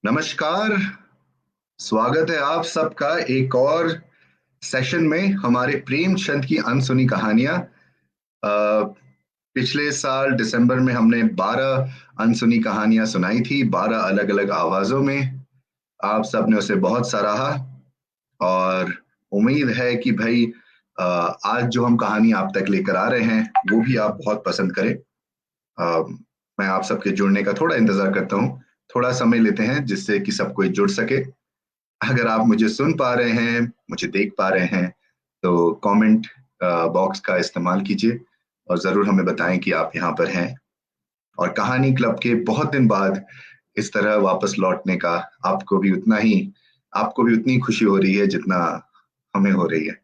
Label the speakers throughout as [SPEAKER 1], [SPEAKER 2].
[SPEAKER 1] नमस्कार। स्वागत है आप सबका एक और सेशन में हमारे प्रेमचंद की अनसुनी कहानियां। पिछले साल दिसंबर में हमने 12 अनसुनी कहानियां सुनाई थी, 12 अलग अलग आवाजों में। आप सबने उसे बहुत सराहा और उम्मीद है कि भाई आज जो हम कहानी आप तक लेकर आ रहे हैं वो भी आप बहुत पसंद करें। मैं आप सबके जुड़ने का थोड़ा इंतजार करता हूँ। थोड़ा समय लेते हैं जिससे कि सब कोई जुड़ सके। अगर आप मुझे सुन पा रहे हैं, मुझे देख पा रहे हैं, तो कमेंट बॉक्स का इस्तेमाल कीजिए और जरूर हमें बताएं कि आप यहाँ पर हैं। और कहानी क्लब के बहुत दिन बाद इस तरह वापस लौटने का आपको भी उतना ही आपको भी उतनी खुशी हो रही है जितना हमें हो रही है।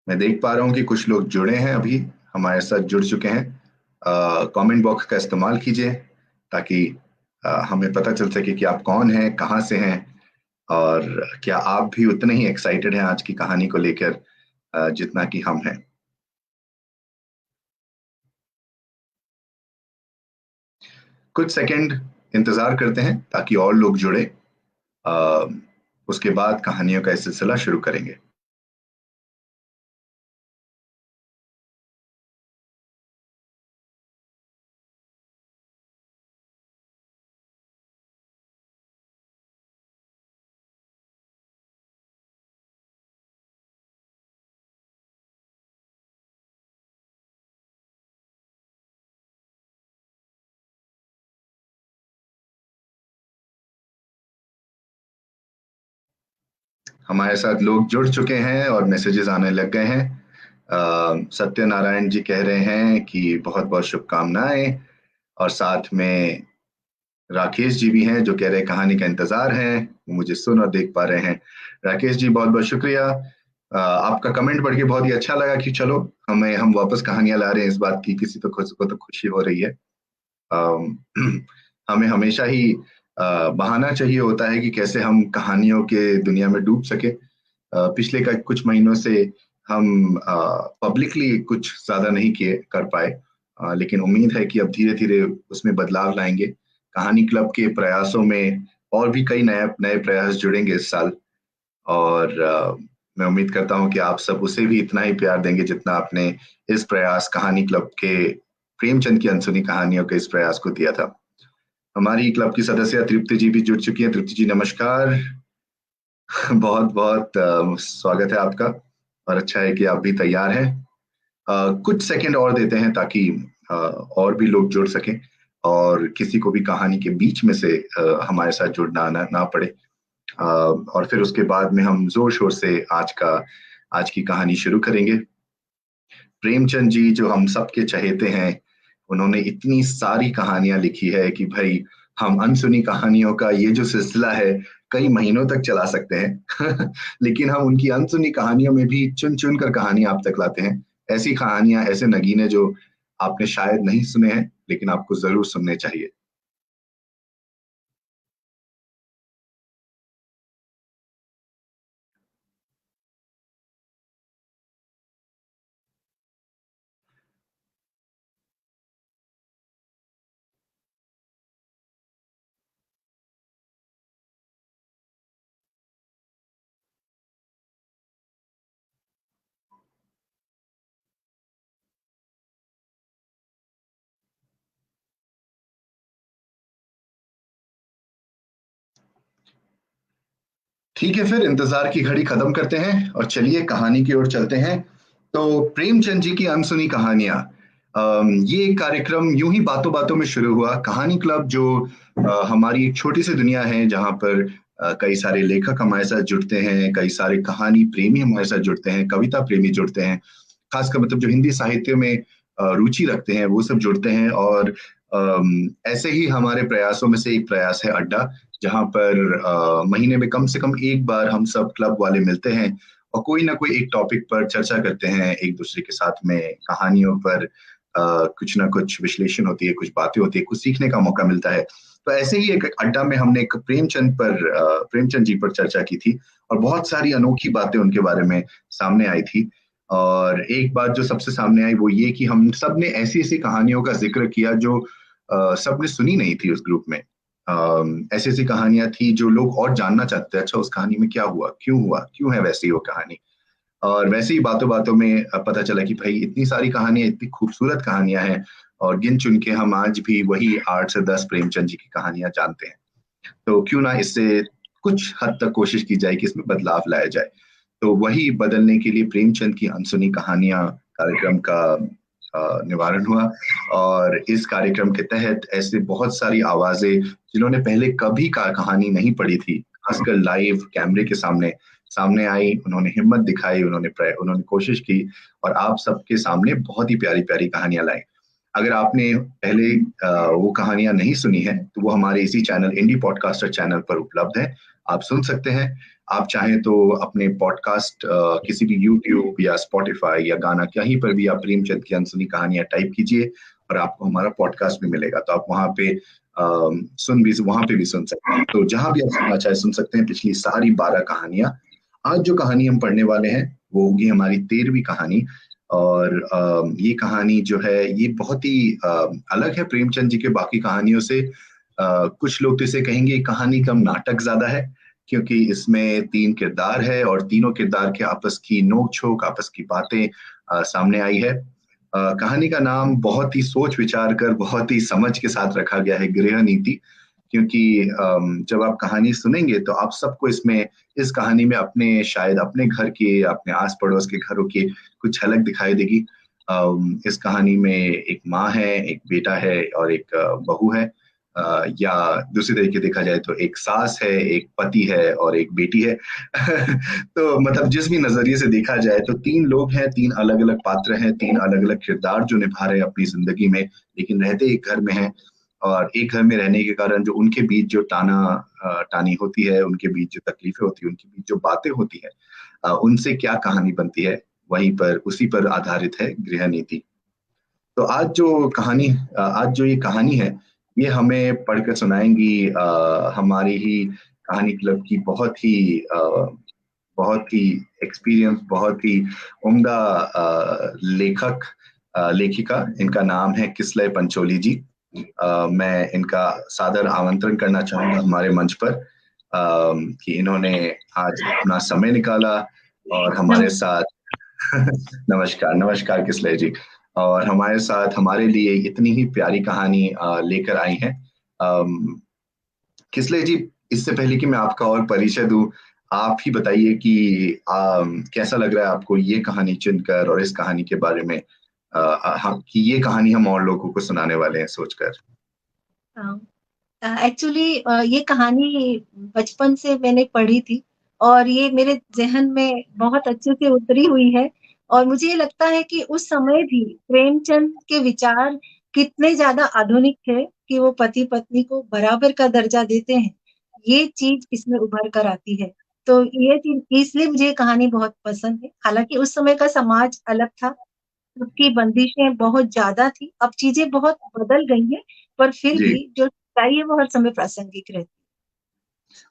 [SPEAKER 1] मैं देख पा रहा हूँ कि कुछ लोग जुड़े हैं, अभी हमारे साथ जुड़ चुके हैं। कमेंट बॉक्स का इस्तेमाल कीजिए ताकि हमें पता चल सके कि आप कौन हैं, कहाँ से हैं और क्या आप भी उतने ही एक्साइटेड हैं आज की कहानी को लेकर जितना कि हम हैं। कुछ सेकंड इंतजार करते हैं ताकि और लोग जुड़े। अ, उसके बाद कहानियों का सिलसिला शुरू करेंगे। हमारे साथ लोग जुड़ चुके हैं और मैसेजेस आने लग गए हैं। सत्यनारायण जी कह रहे हैं कि बहुत बहुत शुभकामनाएं। और साथ में राकेश जी भी हैं जो कह रहे हैं कहानी का इंतजार है, वो मुझे सुन और देख पा रहे हैं। राकेश जी बहुत बहुत शुक्रिया। आपका कमेंट पढ़ के बहुत ही अच्छा लगा कि चलो हम वापस कहानियां ला रहे हैं। इस बात की किसी तो खुश को तो खुशी हो रही है। अम, हमें हमेशा ही बहाना चाहिए होता है कि कैसे हम कहानियों के दुनिया में डूब सके। पिछले का कुछ महीनों से हम पब्लिकली कुछ ज्यादा नहीं किए कर पाए। लेकिन उम्मीद है कि अब धीरे धीरे उसमें बदलाव लाएंगे। कहानी क्लब के प्रयासों में और भी कई नए नए प्रयास जुड़ेंगे इस साल। और मैं उम्मीद करता हूं कि आप सब उसे भी इतना ही प्यार देंगे जितना आपने इस प्रयास कहानी क्लब के प्रेमचंद की अनसुनी कहानियों के इस प्रयास को दिया था। हमारी क्लब की सदस्य तृप्ति जी भी जुड़ चुकी हैं। तृप्ति जी नमस्कार। बहुत बहुत स्वागत है आपका। और अच्छा है कि आप भी तैयार हैं। कुछ सेकंड और देते हैं ताकि और भी लोग जुड़ सकें और किसी को भी कहानी के बीच में से हमारे साथ जुड़ना ना पड़े। और फिर उसके बाद में हम जोर शोर से आज की कहानी शुरू करेंगे। प्रेमचंद जी जो हम सबके चहेते हैं, उन्होंने इतनी सारी कहानियां लिखी है कि भाई हम अनसुनी कहानियों का ये जो सिलसिला है कई महीनों तक चला सकते हैं। लेकिन हम उनकी अनसुनी कहानियों में भी चुन चुन कर कहानी आप तक लाते हैं। ऐसी कहानियां, ऐसे नगीने जो आपने शायद नहीं सुने हैं लेकिन आपको जरूर सुनने चाहिए। ठीक है, फिर इंतजार की घड़ी खत्म करते हैं और चलिए कहानी की ओर चलते हैं। तो प्रेमचंद जी की अनसुनी कहानियां, ये कार्यक्रम यूं ही बातों बातों में शुरू हुआ। कहानी क्लब जो हमारी एक छोटी सी दुनिया है जहां पर कई सारे लेखक हमारे साथ जुड़ते हैं, कई सारे कहानी प्रेमी हमारे साथ जुड़ते हैं, कविता प्रेमी जुड़ते हैं। खासकर मतलब जो हिंदी साहित्य में रुचि रखते हैं वो सब जुड़ते हैं। और ऐसे ही हमारे प्रयासों में से एक प्रयास है अड्डा, जहां पर महीने में कम से कम एक बार हम सब क्लब वाले मिलते हैं और कोई ना कोई एक टॉपिक पर चर्चा करते हैं एक दूसरे के साथ में। कहानियों पर कुछ ना कुछ विश्लेषण होती है, कुछ बातें होती है, कुछ सीखने का मौका मिलता है। तो ऐसे ही एक अड्डा में हमने एक प्रेमचंद जी पर चर्चा की थी और बहुत सारी अनोखी बातें उनके बारे में सामने आई थी। और एक बात जो सबसे सामने आई वो ये कि हम सब ने ऐसी ऐसी कहानियों का जिक्र किया जो सबने सुनी नहीं थी उस ग्रुप में। ऐसी ऐसी कहानियां थी जो लोग और जानना चाहते थे, अच्छा उस कहानी में क्या हुआ, क्यों है वैसी वो कहानी। और वैसे ही बातों बातों में पता चला कि भाई इतनी सारी कहानियां, इतनी खूबसूरत कहानियां हैं, और गिन चुन के हम आज भी वही 8 से 10 प्रेमचंद जी की कहानियां जानते हैं। तो क्यों ना इससे कुछ हद तक कोशिश की जाए कि इसमें बदलाव लाया जाए। तो वही बदलने के लिए प्रेमचंद की अनसुनी कहानियां कार्यक्रम का निवारण हुआ। और इस कार्यक्रम के तहत ऐसे बहुत सारी आवाजें जिन्होंने पहले कभी कहानी नहीं पढ़ी थी, खासकर लाइव कैमरे के सामने सामने आई, उन्होंने हिम्मत दिखाई, उन्होंने कोशिश की, और आप सबके सामने बहुत ही प्यारी प्यारी कहानियां लाई। अगर आपने पहले वो कहानियां नहीं सुनी है तो वो हमारे इसी चैनल इंडी पॉडकास्टर चैनल पर उपलब्ध है, आप सुन सकते हैं। आप चाहें तो अपने पॉडकास्ट किसी भी यूट्यूब या स्पॉटिफाई या गाना कहीं पर भी आप प्रेमचंद की अनसुनी कहानियां टाइप कीजिए और आपको हमारा पॉडकास्ट भी मिलेगा, तो आप वहां पे भी सुन सकते हैं। तो जहां भी आप सुनना चाहे सुन सकते हैं पिछली सारी 12 कहानियां। आज जो कहानी हम पढ़ने वाले हैं वो होगी हमारी 13वीं कहानी। और ये कहानी जो है ये बहुत ही अलग है प्रेमचंद जी के बाकी कहानियों से। कुछ लोग तो इसे कहेंगे कहानी कम नाटक ज्यादा है, क्योंकि इसमें 3 किरदार है और तीनों किरदार के आपस की नोक झोंक, आपस की बातें सामने आई है। कहानी का नाम बहुत ही सोच विचार कर, बहुत ही समझ के साथ रखा गया है, गृह नीति। क्योंकि जब आप कहानी सुनेंगे तो आप सबको इस कहानी में शायद अपने घर के, अपने आस पड़ोस के घरों की कुछ झलक दिखाई देगी। इस कहानी में एक माँ है, एक बेटा है और एक बहू है। या दूसरी तरीके देखा जाए तो एक सास है, एक पति है और एक बेटी है। तो मतलब जिस भी नजरिए से देखा जाए तो 3 लोग हैं, 3 अलग अलग पात्र हैं, 3 अलग अलग किरदार जो निभा रहे हैं अपनी जिंदगी में, लेकिन रहते एक घर में हैं। और एक घर में रहने के कारण जो उनके बीच जो टानी होती है, उनके बीच जो तकलीफें होती है, उनके बीच जो बातें होती है, उनसे क्या कहानी बनती है, उसी पर आधारित है गृह नीति। तो आज जो ये कहानी है ये हमें पढ़कर सुनाएंगी हमारी ही कहानी क्लब की बहुत ही एक्सपीरियंस, बहुत ही उम्दा लेखिका। इनका नाम है किसलय पंचोली जी। मैं इनका सादर आमंत्रण करना चाहूंगा हमारे मंच पर, कि इन्होंने आज अपना समय निकाला और हमारे
[SPEAKER 2] नमस्ते।
[SPEAKER 1] साथ नमस्कार नमस्कार किसलय जी। और हमारे साथ हमारे लिए इतनी ही प्यारी कहानी लेकर आई हैं। किसलय जी, इससे पहले कि मैं आपका और परिचय दूं, आप ही बताइए कि कैसा लग रहा है आपको ये कहानी चुनकर और इस कहानी के बारे में, कि ये कहानी हम और लोगों को सुनाने वाले हैं सोचकर।
[SPEAKER 2] एक्चुअली ये कहानी बचपन से मैंने पढ़ी थी और ये मेरे ज़हन में बहुत अच्छे से उतरी हुई है। और मुझे ये लगता है कि उस समय भी प्रेमचंद के विचार कितने ज़्यादा आधुनिक थे कि वो पति-पत्नी को बराबर का दर्जा देते हैं। ये चीज़ इसमें उभर कर आती है। तो ये चीज़ इसलिए मुझे ये कहानी बहुत पसंद है। हालाँकि उस समय का समाज अलग था, उसकी बंदिशें बहुत ज़्यादा थी। अब चीज़ें बहुत बदल गई हैं, पर फिर
[SPEAKER 1] जी।
[SPEAKER 2] भी जो सच्चाई है वो हर समय प्रासंगिक रहती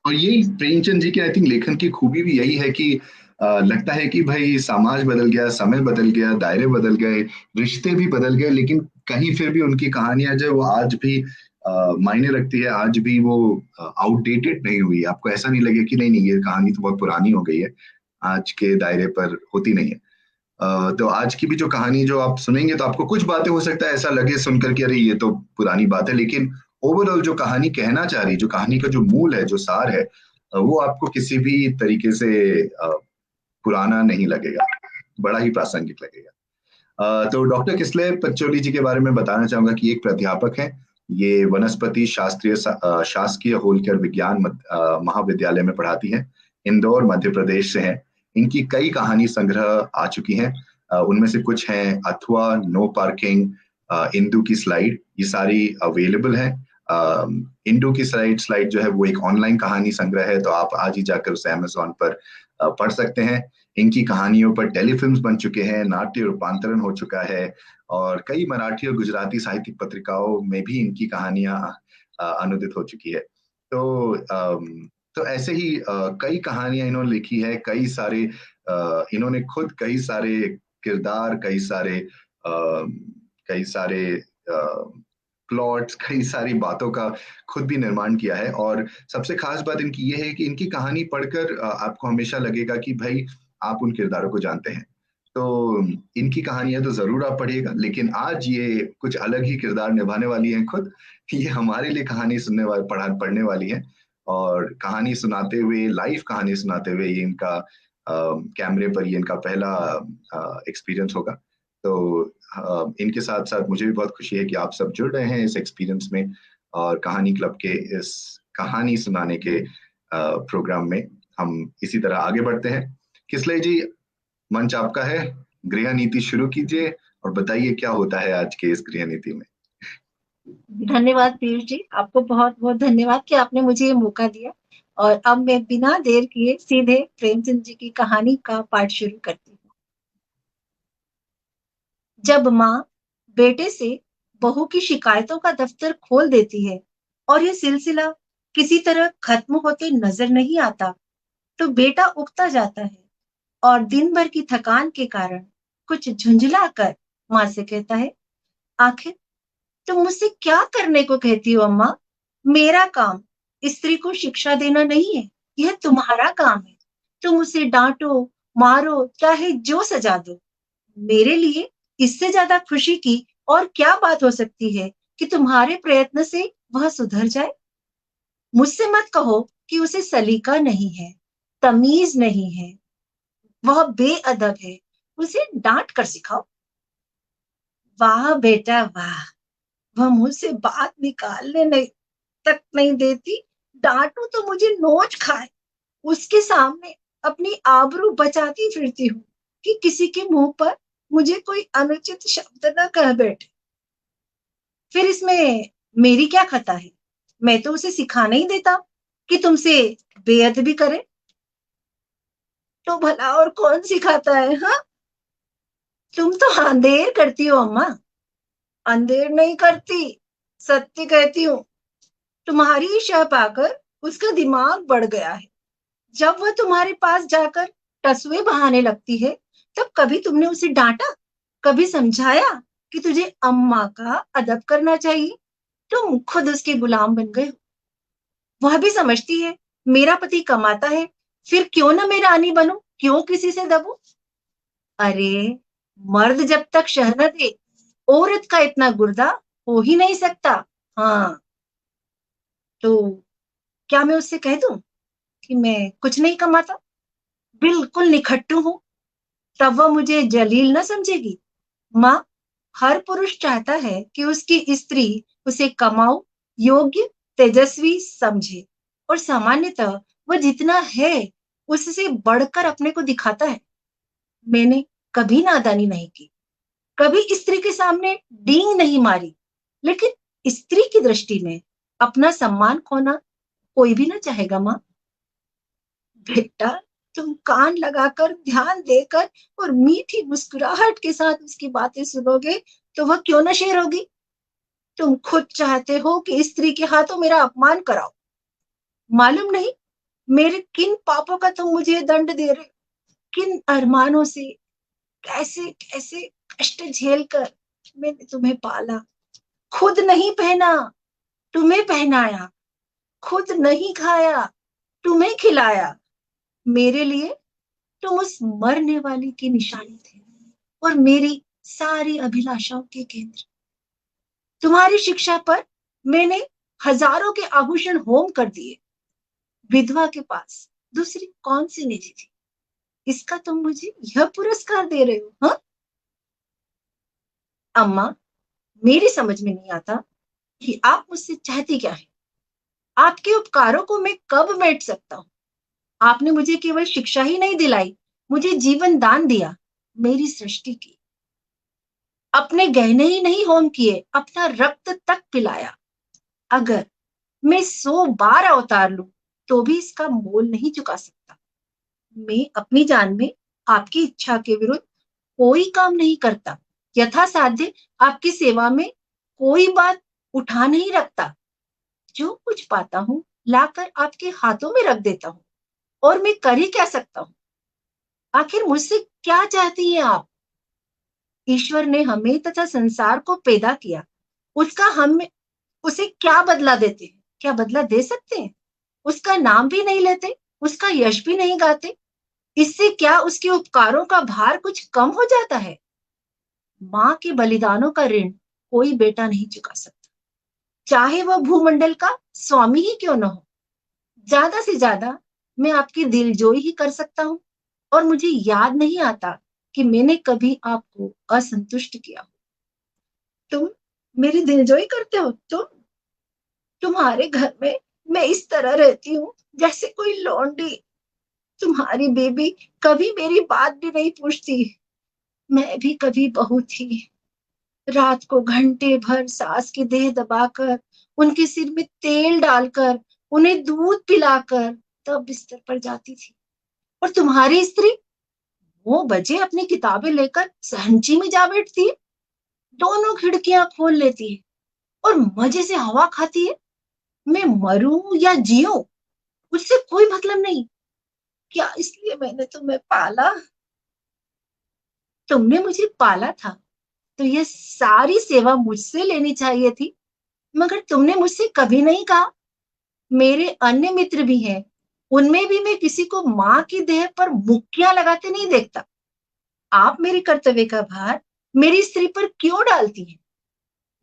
[SPEAKER 1] और यही प्रेमचंद जी के आई थिंक लेखन की खूबी भी यही है कि लगता है कि भाई समाज बदल गया, समय बदल गया, दायरे बदल गए, रिश्ते भी बदल गए, लेकिन कहीं फिर भी उनकी कहानियां जो है वो आज भी मायने रखती है, आज भी वो आउटडेटेड नहीं हुई। आपको ऐसा नहीं लगे कि नहीं नहीं ये कहानी तो बहुत पुरानी हो गई है, आज के दायरे पर होती नहीं है। तो आज की भी जो कहानी जो आप सुनेंगे तो आपको कुछ बातें हो सकता है ऐसा लगे सुनकर कि अरे ये तो पुरानी बात है, लेकिन ओवरऑल जो कहानी कहना चाह रही, जो कहानी का जो मूल है, जो सार है, वो आपको किसी भी तरीके से पुराना नहीं लगेगा, बड़ा ही प्रासंगिक लगेगा। तो डॉक्टर किसले पचौली जी के बारे में बताना चाहूंगा कि एक प्राध्यापक हैं। ये वनस्पति शासकीय होलकर महाविद्यालय में पढ़ाती हैं। इंदौर मध्य प्रदेश से हैं। इनकी कई कहानी संग्रह आ चुकी हैं। उनमें से कुछ हैं अथवा, नो पार्किंग, इंदू की स्लाइड, ये सारी अवेलेबल हैं। इंडू की स्लाइड जो है वो एक ऑनलाइन कहानी संग्रह है, तो आप आज ही जाकर उसे अमेजोन पर पढ़ सकते हैं। इनकी कहानियों पर टेलीफिल्म्स बन चुके हैं, नाट्य रूपांतरण हो चुका है, और कई मराठी और गुजराती साहित्यिक पत्रिकाओं में भी इनकी कहानियां अनुदित हो चुकी है। तो ऐसे ही कई कहानियां इन्होंने लिखी है, इन्होंने खुद कई सारे किरदार, कई सारे प्लॉट्स, कई सारी बातों का खुद भी निर्माण किया है। और सबसे खास बात इनकी ये है कि इनकी कहानी पढ़कर आपको हमेशा लगेगा कि भाई आप उन किरदारों को जानते हैं। तो इनकी कहानियां तो जरूर आप पढ़िएगा, लेकिन आज ये कुछ अलग ही किरदार निभाने वाली हैं खुद। ये हमारे लिए कहानी सुनने वाले पढ़ने वाली है, और कहानी सुनाते हुए, लाइव कहानी सुनाते हुए, ये इनका कैमरे पर ये इनका पहला एक्सपीरियंस होगा। तो इनके साथ साथ मुझे भी बहुत खुशी है कि आप सब जुड़ रहे हैं इस एक्सपीरियंस में, और कहानी क्लब के इस कहानी सुनाने के प्रोग्राम में हम इसी तरह आगे बढ़ते हैं। किसलय जी, मंच आपका है, गृह नीति शुरू कीजिए और बताइए क्या होता है आज के इस गृह नीति में।
[SPEAKER 2] धन्यवाद पीयूष जी, आपको बहुत बहुत धन्यवाद कि आपने मुझे ये मौका दिया। और अब मैं बिना देर किए सीधे प्रेमचंद जी की कहानी का पाठ शुरू करती हूँ। जब माँ बेटे से बहू की शिकायतों का दफ्तर खोल देती है और ये सिलसिला किसी तरह खत्म होते नजर नहीं आता, तो बेटा उगता जाता है और दिन भर की थकान के कारण कुछ झुंझला कर माँ से कहता है, आखिर तुम मुझसे क्या करने को कहती हो अम्मा? मेरा काम स्त्री को शिक्षा देना नहीं है, यह तुम्हारा काम है। तुम उसे डांटो, मारो, चाहे जो सजा दो। मेरे लिए इससे ज्यादा खुशी की और क्या बात हो सकती है कि तुम्हारे प्रयत्न से वह सुधर जाए। मुझसे मत कहो कि उसे सलीका नहीं है, तमीज नहीं है, वह बेअदब है, उसे डांट कर सिखाओ। वाह बेटा वाह, वह मुझसे बात निकालने नहीं तक नहीं देती, डांटू तो मुझे नोच खाए। उसके सामने अपनी आबरू बचाती फिरती हूँ कि किसी के मुंह पर मुझे कोई अनुचित शब्द न कह बैठे। फिर इसमें मेरी क्या खता है? मैं तो उसे सिखाना ही देता कि तुमसे बेअदबी करे। तो भला और कौन सिखाता है? हाँ, तुम तो अंधेर करती हो अम्मा। अंधेर नहीं करती, सत्य कहती हूँ। तुम्हारी शह पाकर उसका दिमाग बढ़ गया है। जब वह तुम्हारे पास जाकर टसवे बहाने लगती है, तब कभी तुमने उसे डांटा, कभी समझाया कि तुझे अम्मा का अदब करना चाहिए? तुम खुद उसके गुलाम बन गए हो। वह भी समझती है मेरा पति कमाता है, फिर क्यों ना मैं रानी बनूं, क्यों किसी से दबूं? अरे, मर्द जब तक शह न दे, औरत का इतना गुर्दा हो ही नहीं सकता। हाँ, तो क्या मैं उससे कह दूं कि मैं कुछ नहीं कमाता, बिल्कुल निखट्टू हूं? तब वह मुझे जलील न समझेगी। माँ, हर पुरुष चाहता है कि उसकी स्त्री उसे कमाऊ, योग्य, तेजस्वी समझे, और सामान्यतः वह जितना है उससे बढ़कर अपने को दिखाता है। मैंने कभी नादानी नहीं की, कभी स्त्री के सामने डींग नहीं मारी, लेकिन स्त्री की दृष्टि में अपना सम्मान खोना कोई भी ना चाहेगा। माँ, बेटा, तुम कान लगाकर, ध्यान देकर और मीठी मुस्कुराहट के साथ उसकी बातें सुनोगे तो वह क्यों न शेर होगी। तुम खुद चाहते हो कि स्त्री के हाथों मेरा अपमान कराओ। मालूम नहीं मेरे किन पापों का तुम मुझे दंड दे रहे हो, किन अरमानों से, कैसे कैसे कष्ट झेल कर मैंने तुम्हें पाला। खुद नहीं पहना, तुम्हें पहनाया, खुद नहीं खाया, तुम्हें खिलाया। मेरे लिए तुम उस मरने वाली की निशानी थे और मेरी सारी अभिलाषाओं के केंद्र। तुम्हारी शिक्षा पर मैंने हजारों के आभूषण होम कर दिए। विधवा के पास दूसरी कौन सी निधि थी? इसका तुम मुझे यह पुरस्कार दे रहे हो? हाँ अम्मा, मेरी समझ में नहीं आता कि आप मुझसे चाहती क्या है। आपके उपकारों को मैं कब मेट सकता हूँ? आपने मुझे केवल शिक्षा ही नहीं दिलाई, मुझे जीवन दान दिया, मेरी सृष्टि की। अपने गहने ही नहीं होम किए, अपना रक्त तक पिलाया। अगर मैं 100 बार अवतार लूं तो भी इसका मोल नहीं चुका सकता। मैं अपनी जान में आपकी इच्छा के विरुद्ध कोई काम नहीं करता, यथासाध्य आपकी सेवा में कोई बात उठा नहीं रखता। जो कुछ पाता हूँ लाकर आपके हाथों में रख देता हूँ, और मैं कर ही क्या सकता हूँ? आखिर मुझसे क्या चाहती हैं आप? ईश्वर ने हमें तथा संसार को पैदा किया, उसका हम उसे क्या बदला देते हैं? क्या बदला दे सकते हैं? उसका नाम भी नहीं लेते, उसका यश भी नहीं गाते। इससे क्या उसके उपकारों का भार कुछ कम हो जाता है? माँ के बलिदानों का ऋण कोई बेटा नहीं चुका सकता, चाहे वह भूमंडल का स्वामी ही क्यों न हो। ज्यादा से ज्यादा मैं आपकी दिलजोई ही कर सकता हूँ, और मुझे याद नहीं आता कि मैंने कभी आपको असंतुष्ट किया हो। तुम मेरी दिलजोई करते हो? तुम्हारे घर में मैं इस तरह रहती हूँ जैसे कोई लौंडी। तुम्हारी बेबी कभी मेरी बात भी नहीं पूछती। मैं भी कभी बहू थी, रात को घंटे भर सास की देह दबाकर, उनके सिर में तेल डालकर, उन्हें दूध पिलाकर तब बिस्तर पर जाती थी। और तुम्हारी स्त्री 9 बजे अपनी किताबें लेकर सहनची में जा बैठती है, दोनों खिड़कियां खोल लेती है और मजे से हवा खाती है। मैं मरूं या जीऊं, उससे कोई मतलब नहीं। क्या इसलिए मैंने तुम्हें पाला? तुमने मुझे पाला था तो यह सारी सेवा मुझसे लेनी चाहिए थी, मगर तुमने मुझसे कभी नहीं कहा। मेरे अन्य मित्र भी हैं, उनमें भी मैं किसी को माँ की देह पर मुक्कियां लगाते नहीं देखता। आप मेरे कर्तव्य का भार मेरी स्त्री पर क्यों डालती हैं?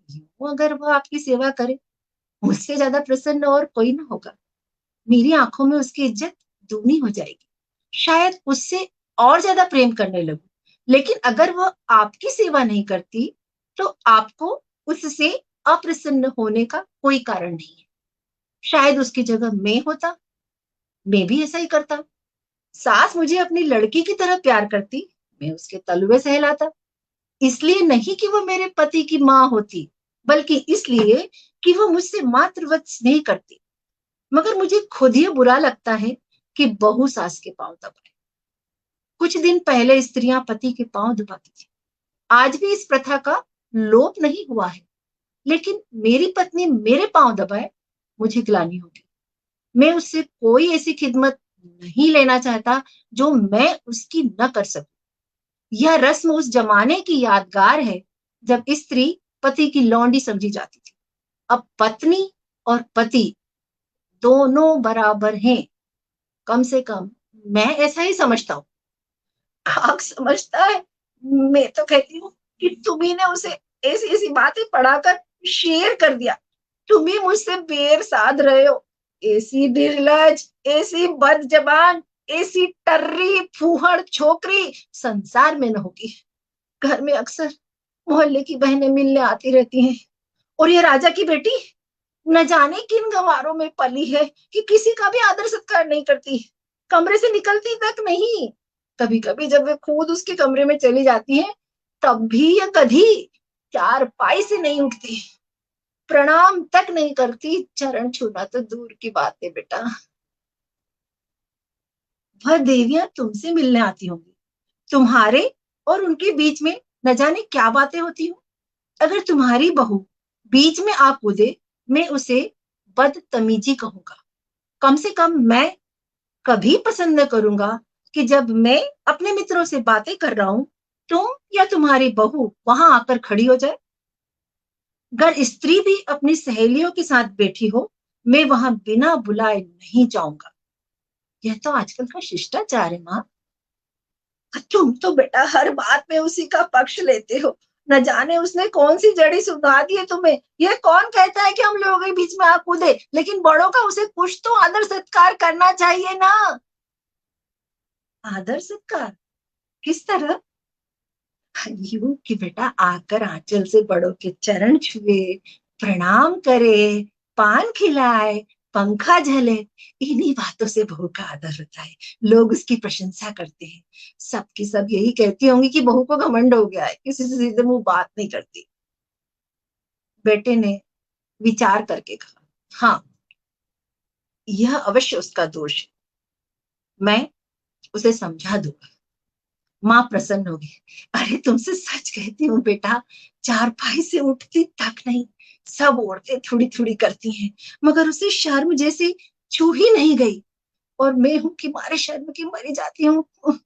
[SPEAKER 2] यूं अगर वह आपकी सेवा करे, मुझसे ज्यादा प्रसन्न और कोई ना होगा। मेरी आंखों में उसकी इज्जत दूनी हो जाएगी, शायद उससे और ज्यादा प्रेम करने लगूं। लेकिन अगर वह आपकी सेवा नहीं करती, तो आपको उससे अप्रसन्न होने का कोई कारण नहीं है। शायद उसकी जगह मैं होता, मैं भी ऐसा ही करता। सास मुझे अपनी लड़की की तरह प्यार करती, मैं उसके तलवे सहलाता। इसलिए नहीं कि वो मेरे पति की माँ होती, बल्कि इसलिए कि वो मुझसे मातृवत स्नेह करती। मगर मुझे खुद ही बुरा लगता है कि बहू सास के पांव दबाए। कुछ दिन पहले स्त्रियां पति के पांव दबाती थी, आज भी इस प्रथा का लोप नहीं हुआ है। लेकिन मेरी पत्नी मेरे पांव दबाए, मुझे ग्लानि होगी। मैं उससे कोई ऐसी खिदमत नहीं लेना चाहता जो मैं उसकी न कर सकूं। यह रस्म उस जमाने की यादगार है जब स्त्री पति की लौंडी समझी जाती थी। अब पत्नी और पति दोनों बराबर हैं, कम से कम मैं ऐसा ही समझता हूँ। आग समझता है। मैं तो कहती हूँ कि तुम्ही ने उसे ऐसी ऐसी बातें पढ़ाकर शेर कर दिया। तुम ही मुझसे बेर साध रहे हो। ऐसी निर्लज, ऐसी बदजबान, ऐसी टर्री फूहड़ छोकरी संसार में न होगी। घर में अक्सर मोहल्ले की बहनें मिलने आती रहती हैं, और ये राजा की बेटी न जाने किन गंवारों में पली है कि किसी का भी आदर सत्कार नहीं करती, कमरे से निकलती तक नहीं। कभी कभी जब वे खुद उसके कमरे में चली जाती है, तब भी या कभी चार पाई से नहीं उठती, प्रणाम तक नहीं करती। चरण छूना तो दूर की बात है बेटा। वह देवियां तुमसे मिलने आती होंगी, तुम्हारे और उनके बीच में न जाने क्या बातें होती हो। अगर तुम्हारी बहू बीच में आ कूदे, मैं उसे बदतमीजी कहूंगा। कम से कम मैं कभी पसंद न करूंगा कि जब मैं अपने मित्रों से बातें कर रहा हूं, तुम या तुम्हारी बहू वहां आकर खड़ी हो जाए। अगर स्त्री भी अपनी सहेलियों के साथ बैठी हो, मैं वहां बिना बुलाए नहीं जाऊंगा। यह तो आजकल का शिष्टाचार है माँ। तुम तो बेटा हर बात में उसी का पक्ष लेते हो। न जाने उसने कौन सी जड़ी सुधा दी है तुम्हें। यह कौन कहता है कि हम लोगों के बीच में आ कूदे, लेकिन बड़ों का उसे कुछ तो आदर सत्कार करना चाहिए ना। आदर सत्कार किस तरह? यूं कि बेटा आकर आंचल से बड़ों के चरण छुए, प्रणाम करे, पान खिलाए, पंखा झले। इन्हीं बातों से बहू का आदर होता है। लोग उसकी प्रशंसा करते हैं। सबकी सब यही कहती होंगी कि बहू को घमंड हो गया है, किसी से सीधे मुंह बात नहीं करती। बेटे ने विचार करके कहा, हाँ, यह अवश्य उसका दोष है। मैं उसे समझा दूंगा। माँ प्रसन्न होगी। अरे तुमसे सच कहती हूँ बेटा, चारपाई से उठती तक नहीं। सब औरतें थोड़ी थोड़ी करती हैं, मगर उसे शर्म जैसी छू ही नहीं गई। और मैं हूं कि मारे शर्म की मरी जाती हूँ।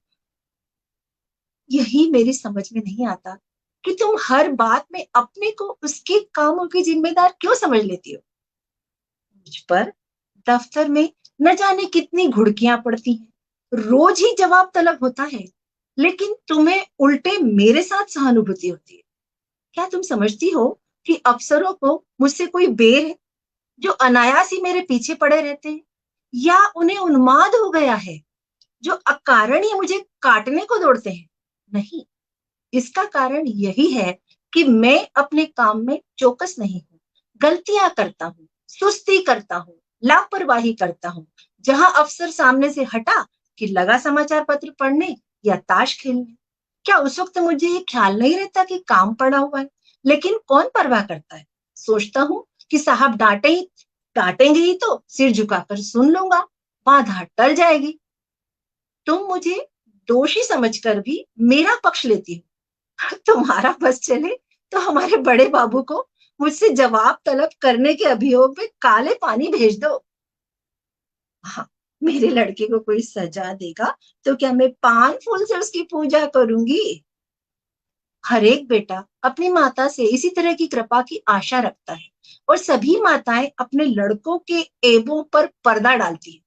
[SPEAKER 2] यही मेरी समझ में नहीं आता कि तुम हर बात में अपने को उसके कामों की जिम्मेदार क्यों समझ लेती हो? मुझ पर दफ्तर में न जाने कितनी घुड़कियां पड़ती हैं, रोज ही जवाब तलब होता है, लेकिन तुम्हें उल्टे मेरे साथ सहानुभूति होती है। क्या तुम समझती हो कि अफसरों को मुझसे कोई बेर है, जो अनायास ही मेरे पीछे पड़े रहते हैं, या उन्हें उन्माद हो गया है, जो अकारण ही मुझे काटने को दौड़ते हैं? नहीं, इसका कारण यही है कि मैं अपने काम में चौकस नहीं हूँ, गलतियां करता हूँ, सुस्ती करता हूँ, लापरवाही करता हूँ। जहां अफसर सामने से हटा कि लगा समाचार पत्र पढ़ने या ताश खेलने, क्या उस वक्त मुझे ये ख्याल नहीं रहता कि काम पड़ा हुआ है? लेकिन कौन परवाह करता है? सोचता हूँ कि साहब डांटेंगे ही तो सिर झुकाकर सुन लूंगा, बाधा टल जाएगी। तुम मुझे दोषी समझकर भी मेरा पक्ष लेती हो। तुम्हारा बस चले तो हमारे बड़े बाबू को मुझसे जवाब तलब करने के अभियोग में काले पानी भेज दो। हाँ, मेरे लड़के को कोई सजा देगा तो क्या मैं पान फूल से उसकी पूजा करूंगी? हर एक बेटा अपनी माता से इसी तरह की कृपा की आशा रखता है, और सभी माताएं अपने लड़कों के ऐबों पर पर्दा डालती है।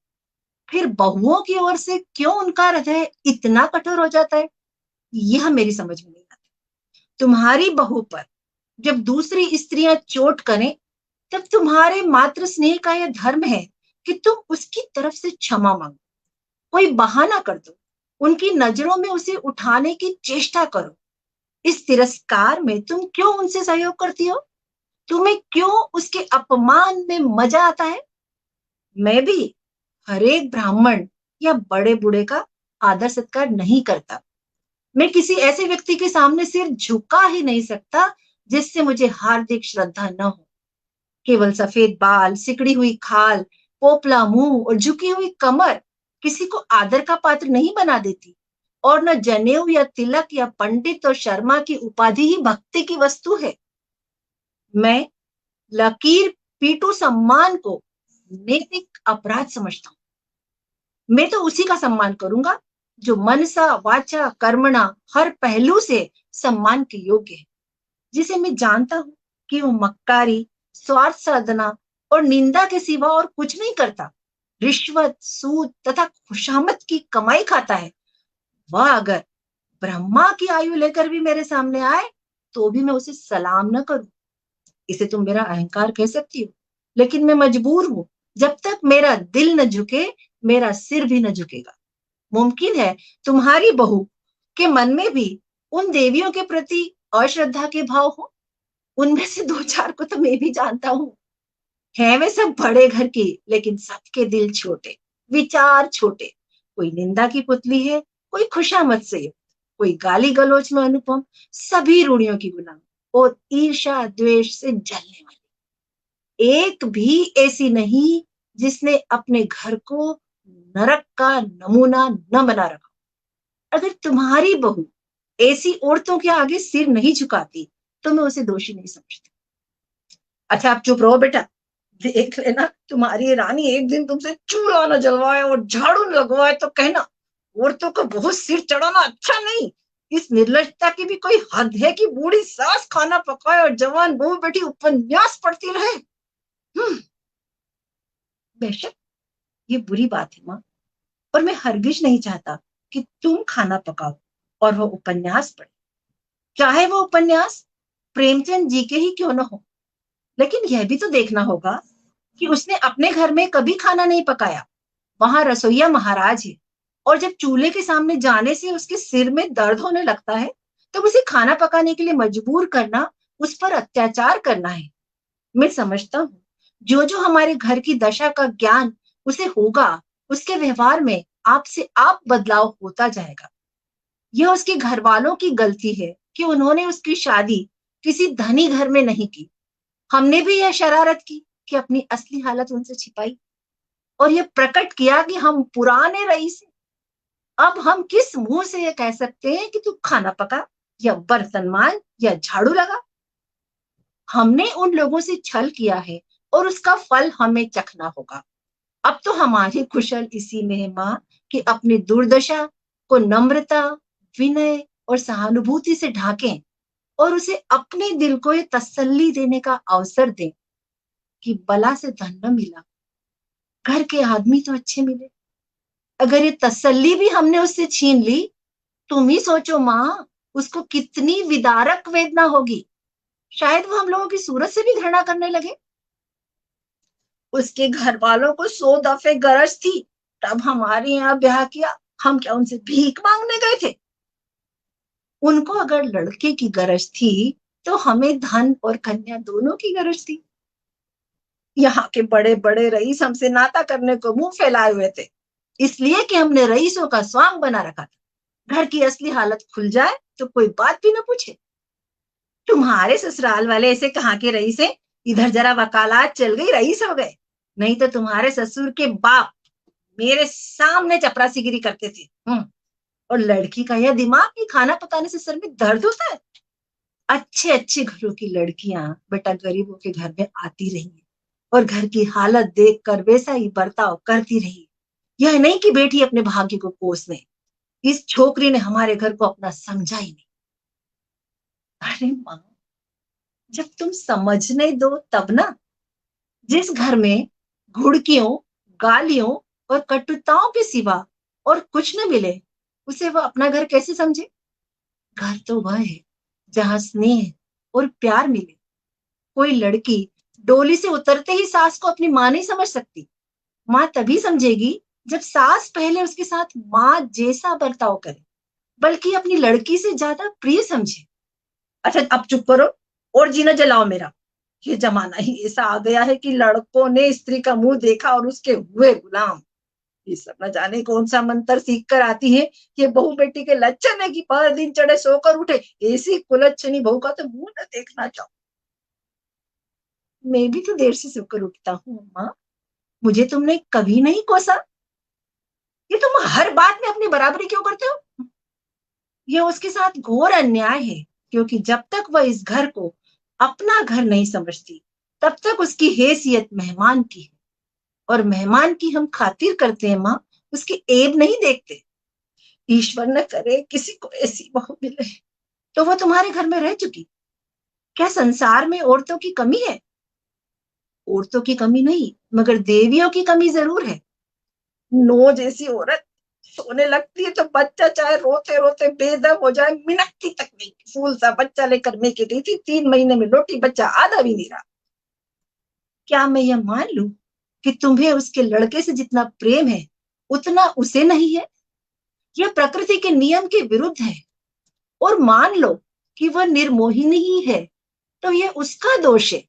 [SPEAKER 2] फिर बहुओं की ओर से क्यों उनका हृदय इतना कठोर हो जाता है, यह मेरी समझ में नहीं आता। तुम्हारी बहू पर जब दूसरी स्त्रियां चोट करें, तब तुम्हारे मातृ स्नेह का यह धर्म है कि तुम उसकी तरफ से क्षमा मांगो, कोई बहाना कर दो, उनकी नजरों में उसे उठाने की चेष्टा करो। इस तिरस्कार में तुम क्यों उनसे सहयोग करती हो? तुम्हें क्यों उसके अपमान में मजा आता है? मैं भी हर एक ब्राह्मण या बड़े बूढ़े का आदर सत्कार नहीं करता। मैं किसी ऐसे व्यक्ति के सामने सिर झुका ही नहीं सकता जिससे मुझे हार्दिक श्रद्धा न हो। केवल सफेद बाल, सिकड़ी हुई खाल, पोपला मुंह और झुकी हुई कमर किसी को आदर का पात्र नहीं बना देती, और न जनेऊ या तिलक या पंडित और शर्मा की उपाधि ही भक्ति की वस्तु है। मैं लकीर पीटू सम्मान को नैतिक अपराध समझता हूँ। मैं तो उसी का सम्मान करूंगा जो मनसा वाचा कर्मणा हर पहलू से सम्मान के योग्य है, जिसे मैं जानता हूं कि वो मक्कारी, स्वार्थ साधना और निंदा के सिवा और कुछ नहीं करता, रिश्वत, सूद तथा खुशामद की कमाई खाता है। वह अगर ब्रह्मा की आयु लेकर भी मेरे सामने आए तो भी मैं उसे सलाम न करूं। इसे तुम मेरा अहंकार कह सकती हो, लेकिन मैं मजबूर हूं। जब तक मेरा दिल न झुके, मेरा सिर भी न झुकेगा। मुमकिन है तुम्हारी बहू के मन में भी उन देवियों के प्रति अश्रद्धा के भाव हो। उनमें से दो चार को तो मैं भी जानता हूँ। है वे सब बड़े घर की, लेकिन सबके दिल छोटे, विचार छोटे। कोई निंदा की पुतली है, कोई खुशामद से युक्त, कोई गाली गलौज में अनुपम, सभी रूढ़ियों की गुलाम और ईर्ष्या द्वेष से जलने वाली। एक भी ऐसी नहीं जिसने अपने घर को नरक का नमूना न बना रखा। अगर तुम्हारी बहू ऐसी औरतों के आगे सिर नहीं झुकाती तो मैं उसे दोषी नहीं समझती। अच्छा, आप चुप रहो बेटा। देख लेना, तुम्हारी रानी एक दिन तुमसे चूल्हा न जलवाए और झाड़ू न लगवाए तो कहना, औरतों को बहुत सिर चढ़ाना अच्छा नहीं। इस निर्लजता की भी कोई हद है कि बूढ़ी सास खाना पकाए और जवान बहू बेटी उपन्यास पढ़ती रहे। बेशक ये बुरी बात है माँ, और मैं हरगिज नहीं चाहता कि तुम खाना पकाओ और वो उपन्यास पढ़े, चाहे वो उपन्यास प्रेमचंद जी के ही क्यों न हो। लेकिन यह भी तो देखना होगा कि उसने अपने घर में कभी खाना नहीं पकाया। वहां रसोईया महाराज है, और जब चूल्हे के सामने जाने से उसके सिर में दर्द होने लगता है, तो उसे खाना पकाने के लिए मजबूर करना उस पर अत्याचार करना है। मैं समझता हूँ जो जो हमारे घर की दशा का ज्ञान उसे होगा, उसके व्यवहार में आपसे आप बदलाव होता जाएगा। यह उसके घर वालों की गलती है कि उन्होंने उसकी शादी किसी धनी घर में नहीं की। हमने भी यह शरारत की कि अपनी असली हालत उनसे छिपाई, और यह प्रकट किया कि हम पुराने रईस हैं। अब हम किस मुंह से यह कह सकते हैं कि तू खाना पका या बर्तन मांज या झाड़ू लगा? हमने उन लोगों से छल किया है और उसका फल हमें चखना होगा। अब तो हमारी कुशल इसी में है माँ कि अपनी दुर्दशा को नम्रता, विनय और सहानुभूति से ढाकें। और उसे अपने दिल को ये तसल्ली देने का अवसर दें कि बला से धन न मिला, घर के आदमी तो अच्छे मिले। अगर ये तसल्ली भी हमने उससे छीन ली, तुम ही सोचो माँ, उसको कितनी विदारक वेदना होगी। शायद वो हम लोगों की सूरत से भी घृणा करने लगे। उसके घर वालों को 100 दफे गरज थी, तब हमारे यहाँ ब्याह किया। हम क्या उनसे भीख मांगने गए थे? उनको अगर लड़के की गरज थी, तो हमें धन और कन्या दोनों की गरज थी। यहाँ के बड़े बड़े रईस हमसे नाता करने को मुंह फैलाए हुए थे, इसलिए कि हमने रईसों का स्वांग बना रखा था। घर की असली हालत खुल जाए तो कोई बात भी न पूछे। तुम्हारे ससुराल वाले ऐसे कहाँ के रईस हैं? इधर जरा वकालत चल गई, रईस हो गए। नहीं तो तुम्हारे ससुर के बाप मेरे सामने चपरासीगिरी करते थे। और लड़की का यह दिमाग कि खाना पकाने से सर में दर्द होता है। अच्छे अच्छे घरों की लड़कियां बेटा गरीबों के घर में आती रही है और घर की हालत देखकर वैसा ही बर्ताव करती रही। यह नहीं कि बेटी अपने भाग्य को कोसने। इस छोकरी ने हमारे घर को अपना समझा ही नहीं। अरे माँ, जब तुम समझने दो तब ना। जिस घर में घुड़कियों, गालियों और कटुताओं के सिवा और कुछ न मिले, उसे वह अपना घर कैसे समझे? घर तो वह है जहां स्नेह और प्यार मिले। कोई लड़की डोली से उतरते ही सास को अपनी माँ नहीं समझ सकती। माँ तभी समझेगी जब सास पहले उसके साथ माँ जैसा बर्ताव करे, बल्कि अपनी लड़की से ज्यादा प्रिय समझे। अच्छा, अब चुप करो और जीना जलाओ मेरा। ये जमाना ही ऐसा आ गया है कि लड़कों ने स्त्री का मुंह देखा और उसके हुए गुलाम। ये सब न जाने कौन सा मंत्र सीख कर आती है। ये बहू बेटी के लक्षण है कि पर दिन चढ़े सोकर उठे। ऐसी कुलच्छनी बहू का तो मुंह न देखना चाहो। मैं भी तो देर से सोकर उठता हूँ माँ, मुझे तुमने कभी नहीं कोसा। ये तुम हर बात में अपनी बराबरी क्यों करते हो? ये उसके साथ घोर अन्याय है, क्योंकि जब तक वह इस घर को अपना घर नहीं समझती, तब तक उसकी हैसियत मेहमान की है। और मेहमान की हम खातिर करते हैं माँ, उसकी ऐब नहीं देखते। ईश्वर न करे किसी को ऐसी बहू मिले। तो वो तुम्हारे घर में रह चुकी। क्या संसार में औरतों की कमी है? औरतों की कमी नहीं, मगर देवियों की कमी जरूर है। नो जैसी औरत सोने लगती है तो बच्चा चाहे रोते रोते बेदम हो जाए, मिनटती तक नहीं। फूल सा बच्चा लेकर मैं की गई थी, 3 महीने में लोटी बच्चा आधा भी नहीं रहा। क्या मैं यह मान लूं कि तुम्हें उसके लड़के से जितना प्रेम है, उतना उसे नहीं है? यह प्रकृति के नियम के विरुद्ध है। और मान लो कि वह निर्मोहिनी ही है, तो यह उसका दोष है।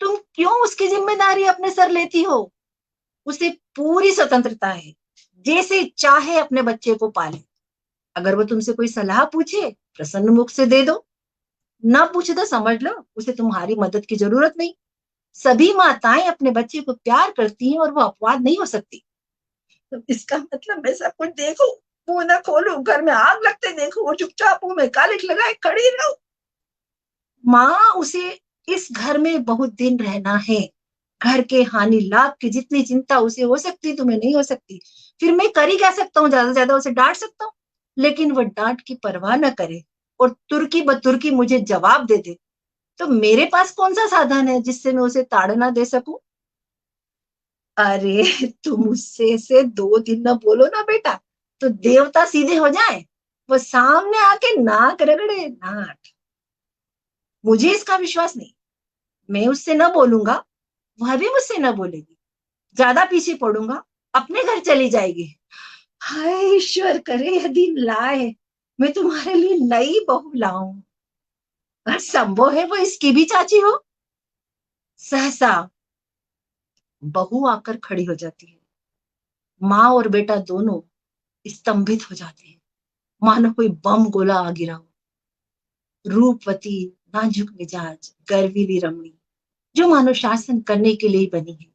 [SPEAKER 2] तुम क्यों उसकी जिम्मेदारी अपने सर लेती हो? उसे पूरी स्वतंत्रता है, जैसे चाहे अपने बच्चे को पाले। अगर वो तुमसे कोई सलाह पूछे, प्रसन्न मुख से दे दो। ना पूछे तो समझ लो उसे तुम्हारी मदद की जरूरत नहीं। सभी माताएं अपने बच्चे को प्यार करती हैं और वो अपवाद नहीं हो सकती। तो इसका मतलब मैं सब कुछ देखूं, मुंह ना खोलूं, घर में आग लगते देखूं और चुपचाप मुंह में कालिख लगाए खड़ी रहूं? माँ, उसे इस घर में बहुत दिन रहना है। घर के हानि लाभ की जितनी चिंता उसे हो सकती, तुम्हें नहीं हो सकती। फिर मैं कर ही क्या सकता हूँ? ज्यादा से ज्यादा उसे डांट सकता हूँ। लेकिन वो डांट की परवाह न करे और तुर्की बतुर्की मुझे जवाब दे दे, तो मेरे पास कौन सा साधन है जिससे मैं उसे ताड़ना दे सकूं? अरे, तुम उससे से 2 दिन न बोलो ना बेटा, तो देवता सीधे हो जाए। वो सामने आके नाक रगड़े नाक। मुझे इसका विश्वास नहीं। मैं उससे न बोलूंगा, वह भी मुझसे न बोलेगी। ज्यादा पीछे पड़ूंगा, अपने घर चली जाएगी। हाय ईश्वर करे यह दिन लाए, मैं तुम्हारे लिए नई बहू लाऊं। और संभव है वो इसकी भी चाची हो। सहसा बहू आकर खड़ी हो जाती है। माँ और बेटा दोनों स्तंभित हो जाते हैं, मानो कोई बम गोला आ गिरा हो। रूपवती, नाजुक मिजाज, गर्वीली रमणी, जो मानो शासन करने के लिए बनी है।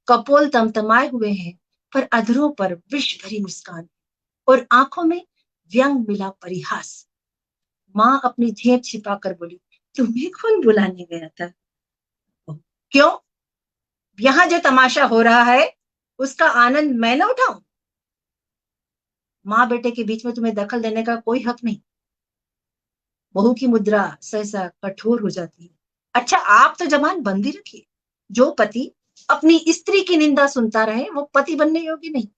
[SPEAKER 2] कपोल तमतमाए हुए हैं, पर अधरों पर विष भरी मुस्कान और आंखों में व्यंग मिला परिहास। माँ अपनी झेप छिपाकर बोली, तुम्हें कौन बुलाने गया था? क्यों? यहाँ जो तमाशा हो रहा है, उसका आनंद मैं न उठाऊं? माँ बेटे के बीच में तुम्हें दखल देने का कोई हक नहीं। बहू की मुद्रा सहसा कठोर हो जाती है। अच्छा, आप तो जबान बंद ही रखिए। जो पति अपनी स्त्री की निंदा सुनता रहे वो पति बनने योग्य नहीं।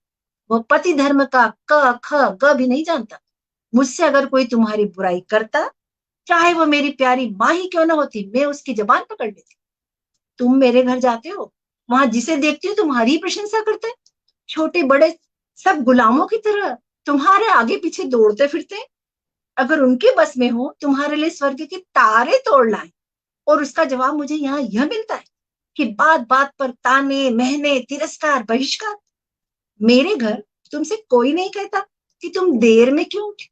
[SPEAKER 2] वो पति धर्म का क ख ग भी नहीं जानता। मुझसे अगर कोई तुम्हारी बुराई करता, चाहे वो मेरी प्यारी माँ ही क्यों ना होती, मैं उसकी जबान पकड़ लेती। तुम मेरे घर जाते हो, वहां जिसे देखती हो तुम्हारी ही प्रशंसा करते हैं। छोटे बड़े सब गुलामों की तरह तुम्हारे आगे पीछे दौड़ते फिरते हैं। अगर उनके बस में हो तुम्हारे लिए स्वर्ग के तारे तोड़ लाए, और उसका जवाब मुझे यहाँ यह मिलता है कि बात बात पर ताने महने तिरस्कार बहिष्कार। मेरे घर तुमसे कोई नहीं कहता कि तुम देर में क्यों उठे,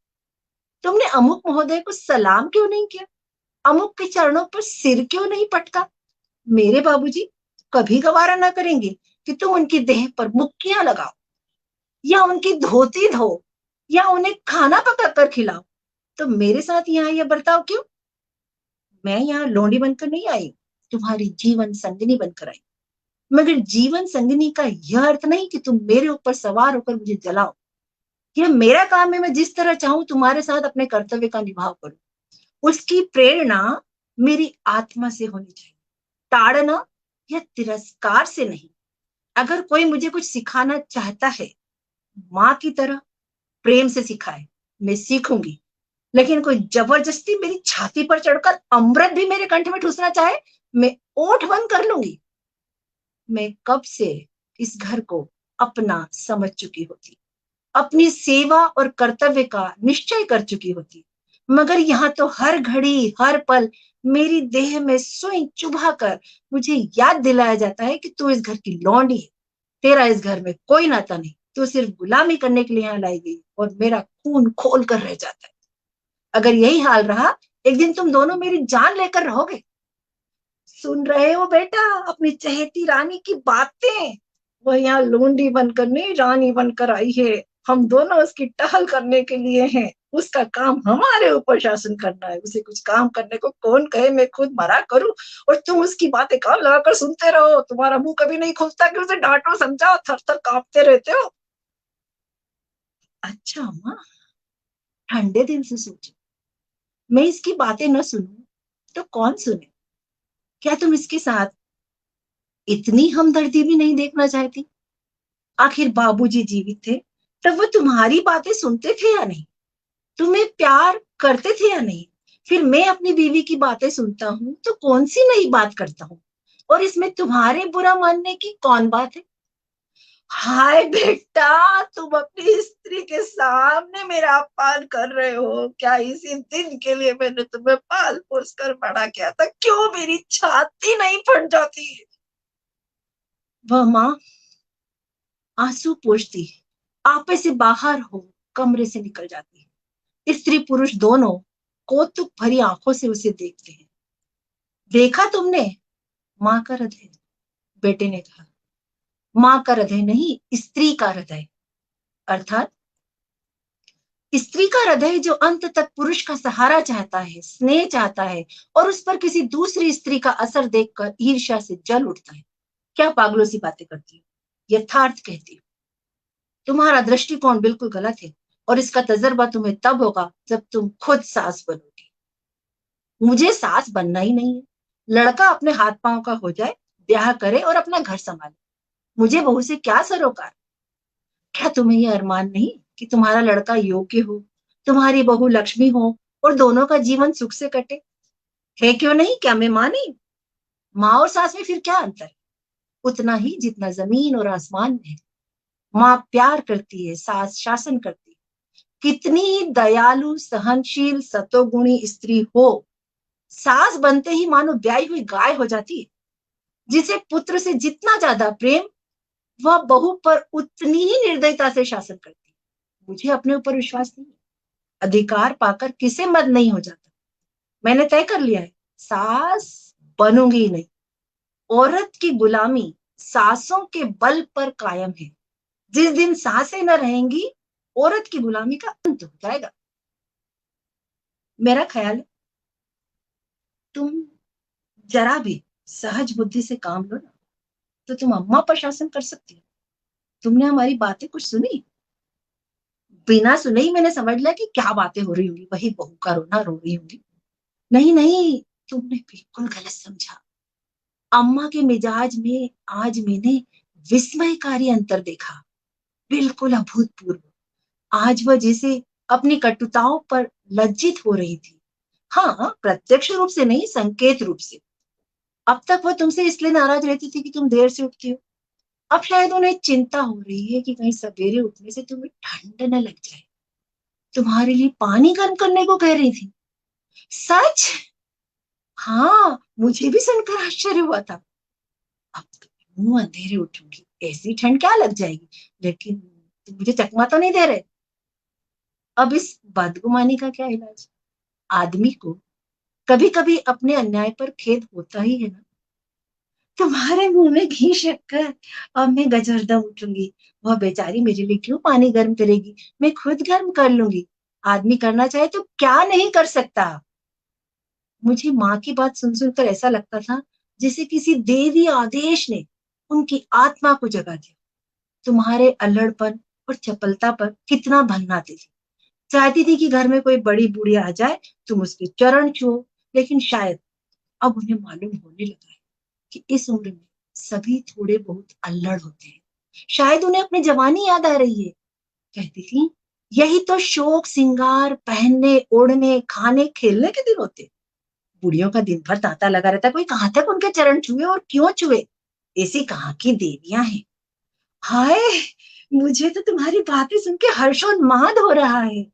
[SPEAKER 2] तुमने अमुक महोदय को सलाम क्यों नहीं किया, अमुक के चरणों पर सिर क्यों नहीं पटका। मेरे बाबूजी कभी गवारा ना करेंगे कि तुम उनकी देह पर मुक्कियां लगाओ, या उनकी धोती धो, या उन्हें खाना पका कर खिलाओ। तो मेरे साथ यहाँ यह बर्ताव क्यों? मैं यहाँ लोंडी बनकर नहीं आई, तुम्हारी जीवन संगिनी बनकर आई। मगर जीवन संगिनी का यह अर्थ नहीं कि तुम मेरे ऊपर सवार होकर मुझे जलाओ। यह मेरा काम है, मैं जिस तरह चाहूं तुम्हारे साथ अपने कर्तव्य का निभाव करूं। उसकी प्रेरणा मेरी आत्मा से होनी चाहिए, ताड़ना या तिरस्कार से नहीं। अगर कोई मुझे कुछ सिखाना चाहता है, माँ की तरह प्रेम से सिखाए, मैं सीखूंगी। लेकिन कोई जबरदस्ती मेरी छाती पर चढ़कर अमृत भी मेरे कंठ में ठूसना चाहे, मैं ओठ बंद कर लूंगी। मैं कब से इस घर को अपना समझ चुकी होती, अपनी सेवा और कर्तव्य का निश्चय कर चुकी होती। मगर यहाँ तो हर घड़ी हर पल मेरी देह में सुई चुभा कर मुझे याद दिलाया जाता है कि तू इस घर की लौंडी है, तेरा इस घर में कोई नाता नहीं, तू सिर्फ गुलामी करने के लिए यहाँ लाई गई, और मेरा खून खोल कर रह जाता है। अगर यही हाल रहा, एक दिन तुम दोनों मेरी जान लेकर रहोगे। सुन रहे हो बेटा अपनी चहेती रानी की बातें? वह यहाँ लोंडी बनकर नहीं, रानी बनकर आई है। हम दोनों उसकी टहल करने के लिए हैं। उसका काम हमारे ऊपर शासन करना है। उसे कुछ काम करने को कौन कहे, मैं खुद मरा करूं, और तुम उसकी बातें कान लगाकर सुनते रहो। तुम्हारा मुंह कभी नहीं खुलता कि उसे डांटो समझाओ, थर थर कांपते रहते हो। अच्छा अम्मा, ठंडे दिल से सोचो, मैं इसकी बातें न सुनूं तो कौन सुने? क्या तुम इसके साथ इतनी हमदर्दी भी नहीं देखना चाहती? आखिर बाबूजी जीवित थे तब वो तुम्हारी बातें सुनते थे या नहीं? तुम्हें प्यार करते थे या नहीं? फिर मैं अपनी बीवी की बातें सुनता हूँ तो कौन सी नई बात करता हूँ, और इसमें तुम्हारे बुरा मानने की कौन बात है? हाय बेटा, तुम अपनी स्त्री के सामने मेरा अपमान कर रहे हो। क्या इसी दिन के लिए मैंने तुम्हें पाल पोस कर बड़ा किया था? क्यों मेरी छाती नहीं फट जाती? वह माँ आंसू पोंछती, आपे से बाहर हो कमरे से निकल जाती है। स्त्री पुरुष दोनों कौतुक भरी आंखों से उसे देखते हैं। देखा तुमने माँ का हृदय? बेटे ने कहा। माँ का हृदय नहीं, स्त्री का हृदय। अर्थात स्त्री का हृदय जो अंत तक पुरुष का सहारा चाहता है, स्नेह चाहता है, और उस पर किसी दूसरी स्त्री का असर देखकर ईर्ष्या से जल उठता है। क्या पागलों सी बातें करती हो, यथार्थ कहती हो। तुम्हारा दृष्टिकोण बिल्कुल गलत है, और इसका तजर्बा तुम्हें तब होगा जब तुम खुद सास बनोगी। मुझे सास बनना ही नहीं है। लड़का अपने हाथ पांव का हो जाए, ब्याह करे और अपना घर संभाले। मुझे बहू से क्या सरोकार? क्या तुम्हें यह अरमान नहीं कि तुम्हारा लड़का योग्य हो, तुम्हारी बहू लक्ष्मी हो, और दोनों का जीवन सुख से कटे? है क्यों नहीं? क्या मैं माँ नहीं? माँ और सास में फिर क्या अंतर है? उतना ही जितना जमीन और आसमान में है। माँ प्यार करती है, सास शासन करती है। कितनी दयालु सहनशील सतोगुणी स्त्री हो, सास बनते ही मानो ब्याई हुई गाय हो जाती है। जिसे पुत्र से जितना ज्यादा प्रेम, वह बहू पर उतनी ही निर्दयता से शासन करती है। मुझे अपने ऊपर विश्वास नहीं है। अधिकार पाकर किसे मद नहीं हो जाता। मैंने तय कर लिया है, सास बनूंगी ही नहीं। औरत की गुलामी सासों के बल पर कायम है। जिस दिन सासें न रहेंगी, औरत की गुलामी का अंत हो जाएगा। मेरा ख्याल है तुम जरा भी सहज बुद्धि से काम लो ना, तो तुम अम्मा पर शासन कर सकती हो। तुमने हमारी बातें कुछ सुनी? बिना सुने ही मैंने समझ लिया कि क्या बातें हो रही होंगी। वही बहू का रोना रो रही होंगी। नहीं, नहीं, तुमने बिल्कुल गलत समझा। अम्मा के मिजाज में आज मैंने विस्मयकारी अंतर देखा, बिल्कुल अभूतपूर्व। आज वह जैसे अपनी कटुताओं पर लज्जित हो रही थी। हाँ, प्रत्यक्ष रूप से नहीं, संकेत रूप से। अब तक वो तुमसे इसलिए नाराज रहती थी कि तुम देर से उठती हो। अब शायद उन्हें चिंता हो रही है कि कहीं सवेरे उठने से तुम्हें ठंड न लग जाए। तुम्हारे लिए पानी गर्म करने को कह रही थी। सच? हाँ, मुझे भी सुनकर आश्चर्य हुआ था। अब तो मुंह अंधेरे उठूंगी, ऐसी ठंड क्या लग जाएगी। लेकिन तुम मुझे चकमा तो नहीं दे रहे। अब इस बदगुमानी का क्या इलाज? आदमी को कभी कभी अपने अन्याय पर खेद होता ही है ना। तुम्हारे मुंह में घी शक्कर। अब मैं गजरदम उठूंगी। वह बेचारी मेरे लिए क्यों पानी गर्म करेगी, मैं खुद गर्म कर लूंगी। आदमी करना चाहे तो क्या नहीं कर सकता। मुझे माँ की बात सुन सुनकर ऐसा लगता था जैसे किसी देवी आदेश ने उनकी आत्मा को जगा दिया। तुम्हारे अल्हड़पन और चपलता पर कितना भन्नाती थी। चाहती थी कि घर में कोई बड़ी बूढ़ी आ जाए, तुम उसके चरण छुओ। लेकिन शायद अब उन्हें मालूम होने लगा है कि इस उम्र में सभी थोड़े बहुत अल्लड़ होते हैं। शायद उन्हें अपनी जवानी याद आ रही है। कहती थी, यही तो शौक सिंगार, पहनने ओढ़ने खाने खेलने के दिन होते। बुढ़ियों का दिन भर तांता लगा रहता, कोई कहाँ तक उनके चरण छुए और क्यों छुए। ऐसी कहाँ की देवियां हैं। हाय, मुझे तो तुम्हारी बातें सुन के हर्षोन्माद हो रहा है।